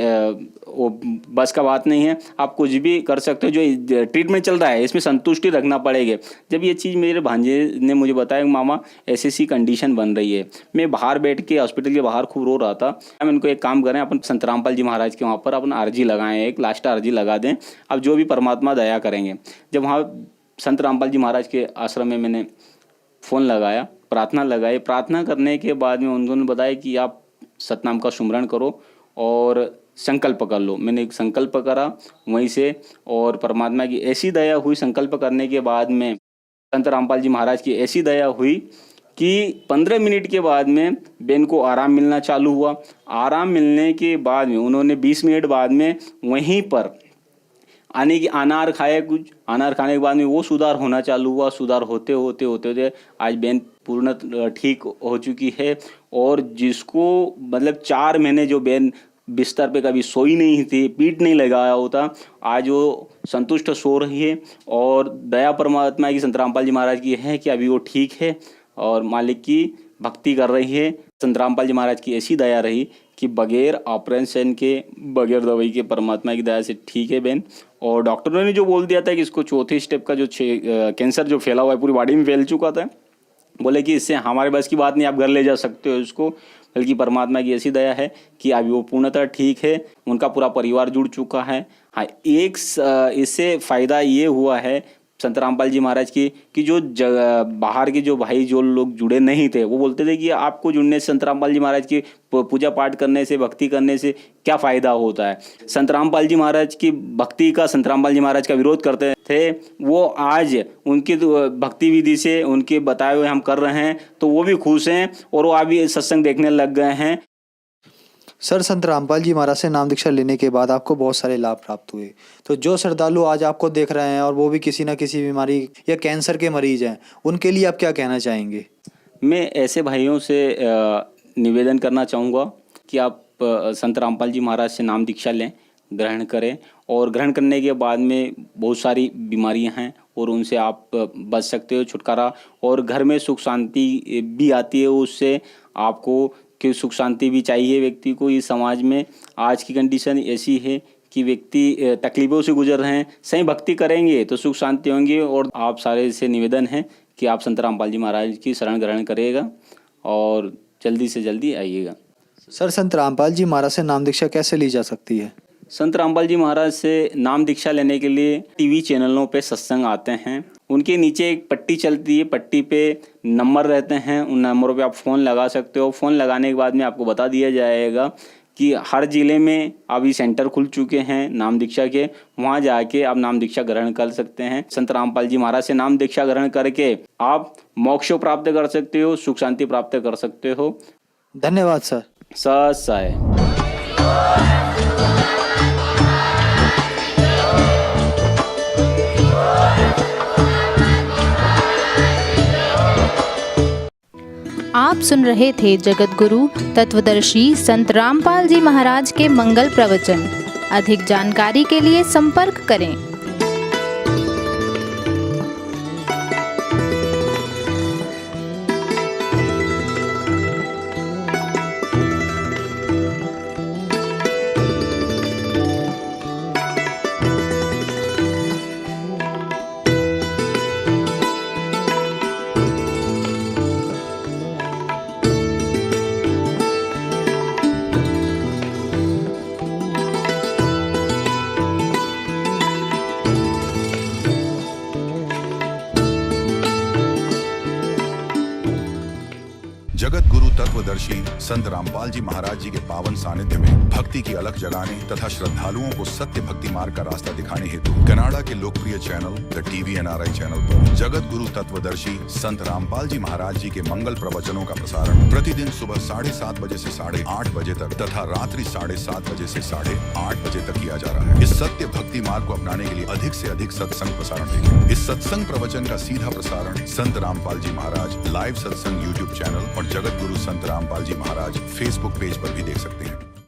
H: वो बस का बात नहीं है, आप कुछ भी कर सकते हो, जो ट्रीटमेंट चल रहा है इसमें संतुष्टि रखना पड़ेगी। जब ये चीज़ मेरे भांजे ने मुझे बताया, मामा ऐसी कंडीशन बन रही है, मैं बाहर बैठ के हॉस्पिटल के बाहर खूब रो रहा था। हम इनको एक काम करें, अपन संत रामपाल जी महाराज के वहाँ पर अपना अर्जी लगाएं, एक लास्ट अर्जी लगा दें, अब जो भी परमात्मा दया करेंगे। जब वहाँ संत रामपाल जी महाराज के आश्रम में मैंने फ़ोन लगाया, प्रार्थना लगाई, प्रार्थना करने के बाद में उन्होंने बताया कि आप सतनाम का सुमरण करो और संकल्प कर लो। मैंने एक संकल्प करा वहीं से और परमात्मा की ऐसी दया हुई। संकल्प करने के बाद में संत रामपाल जी महाराज की ऐसी दया हुई कि 15 मिनट के बाद में बहन को आराम मिलना चालू हुआ। आराम मिलने के बाद में उन्होंने 20 मिनट बाद में वहीं पर अनार खाए, कुछ अनार खाने के बाद में वो सुधार होना चालू हुआ। सुधार होते होते होते होते आज बहन पूर्ण ठीक हो चुकी है। और जिसको मतलब 4 महीने जो बहन बिस्तर पे कभी सोई नहीं थी, पीठ नहीं लगाया होता, आज वो संतुष्ट सो रही है। और दया परमात्मा की, संत रामपाल जी महाराज की है कि अभी वो ठीक है और मालिक की भक्ति कर रही है। संत रामपाल जी महाराज की ऐसी दया रही कि बगैर ऑपरेशन के, बगैर दवाई के परमात्मा की दया से ठीक है बहन। और डॉक्टरों ने जो बोल दिया था कि इसको चौथे स्टेप का जो कैंसर जो फैला हुआ है, पूरी बॉडी में फैल चुका था, बोले कि इससे हमारे बस की बात नहीं, आप घर ले जा सकते हो इसको, बल्कि परमात्मा की ऐसी दया है कि अभी वो पूर्णतः ठीक है। उनका पूरा परिवार जुड़ चुका है। हाँ, एक इससे फ़ायदा ये हुआ है संत रामपाल जी महाराज की कि जो बाहर के जो भाई जो लोग जुड़े नहीं थे, वो बोलते थे कि आपको जुड़ने से, संत रामपाल जी महाराज की पूजा पाठ करने से, भक्ति करने से क्या फ़ायदा होता है। संत रामपाल जी महाराज की भक्ति का, संत रामपाल जी महाराज का विरोध करते थे, वो आज उनकी भक्ति विधि से उनके बताए हुए हम कर रहे हैं तो वो भी खुश हैं और वो अभी सत्संग देखने लग गए हैं।
G: सर, संत रामपाल जी महाराज से नाम दीक्षा लेने के बाद आपको बहुत सारे लाभ प्राप्त हुए, तो जो श्रद्धालु आज आपको देख रहे हैं और वो भी किसी न किसी बीमारी या कैंसर के मरीज हैं, उनके लिए आप क्या कहना चाहेंगे?
H: मैं ऐसे भाइयों से निवेदन करना चाहूँगा कि आप संत रामपाल जी महाराज से नाम दीक्षा लें, ग्रहण करें। और ग्रहण करने के बाद में बहुत सारी बीमारियां हैं और उनसे आप बच सकते हो, छुटकारा, और घर में सुख शांति भी आती है उससे आपको, कि सुख शांति भी चाहिए व्यक्ति को। इस समाज में आज की कंडीशन ऐसी है कि व्यक्ति तकलीफ़ों से गुजर रहे हैं, सही भक्ति करेंगे तो सुख शांति होंगी। और आप सारे से निवेदन है कि आप संत रामपाल जी महाराज की शरण ग्रहण करिएगा और जल्दी से जल्दी आइएगा।
G: सर, संत रामपाल जी महाराज से नाम दीक्षा कैसे ली जा सकती है?
H: संत रामपाल जी महाराज से नाम दीक्षा लेने के लिए टीवी चैनलों पे सत्संग आते हैं, उनके नीचे एक पट्टी चलती है, पट्टी पे नंबर रहते हैं, उन नंबरों पे आप फ़ोन लगा सकते हो। फ़ोन लगाने के बाद में आपको बता दिया जाएगा कि हर ज़िले में अभी सेंटर खुल चुके हैं नाम दीक्षा के, वहाँ जाके आप नाम दीक्षा ग्रहण कर सकते हैं। संत रामपाल जी महाराज से नाम दीक्षा ग्रहण करके आप मोक्ष प्राप्त कर सकते हो, सुख शांति प्राप्त कर सकते हो।
G: धन्यवाद सर।
H: सत साई।
I: आप सुन रहे थे जगत गुरु तत्वदर्शी संत रामपाल जी महाराज के मंगल प्रवचन। अधिक जानकारी के लिए संपर्क करें।
A: जगत गुरु तत्वदर्शी संत रामपाल जी महाराज जी के पावन सानिध्य में भक्ति की अलख जगाने तथा श्रद्धालुओं को सत्य भक्ति मार्ग का रास्ता दिखाने हेतु कनाडा के लोकप्रिय channel the TV NRI channel पर जगत गुरु तत्वदर्शी संत रामपाल जी महाराज जी के मंगल प्रवचनों का प्रसारण प्रतिदिन सुबह 7:30 बजे से 8:30 बजे तक तथा रात्रि 7:30 बजे से 8:30 बजे तक किया जा रहा है। इस सत्य भक्ति मार्ग को अपनाने के लिए अधिक से अधिक सत्संग प्रसारण देखें। इस सत्संग प्रवचन का सीधा प्रसारण संत रामपाल जी महाराज लाइव सत्संग YouTube चैनल और जगत गुरु संत रामपाल जी महाराज Facebook पेज पर भी देख सकते हैं।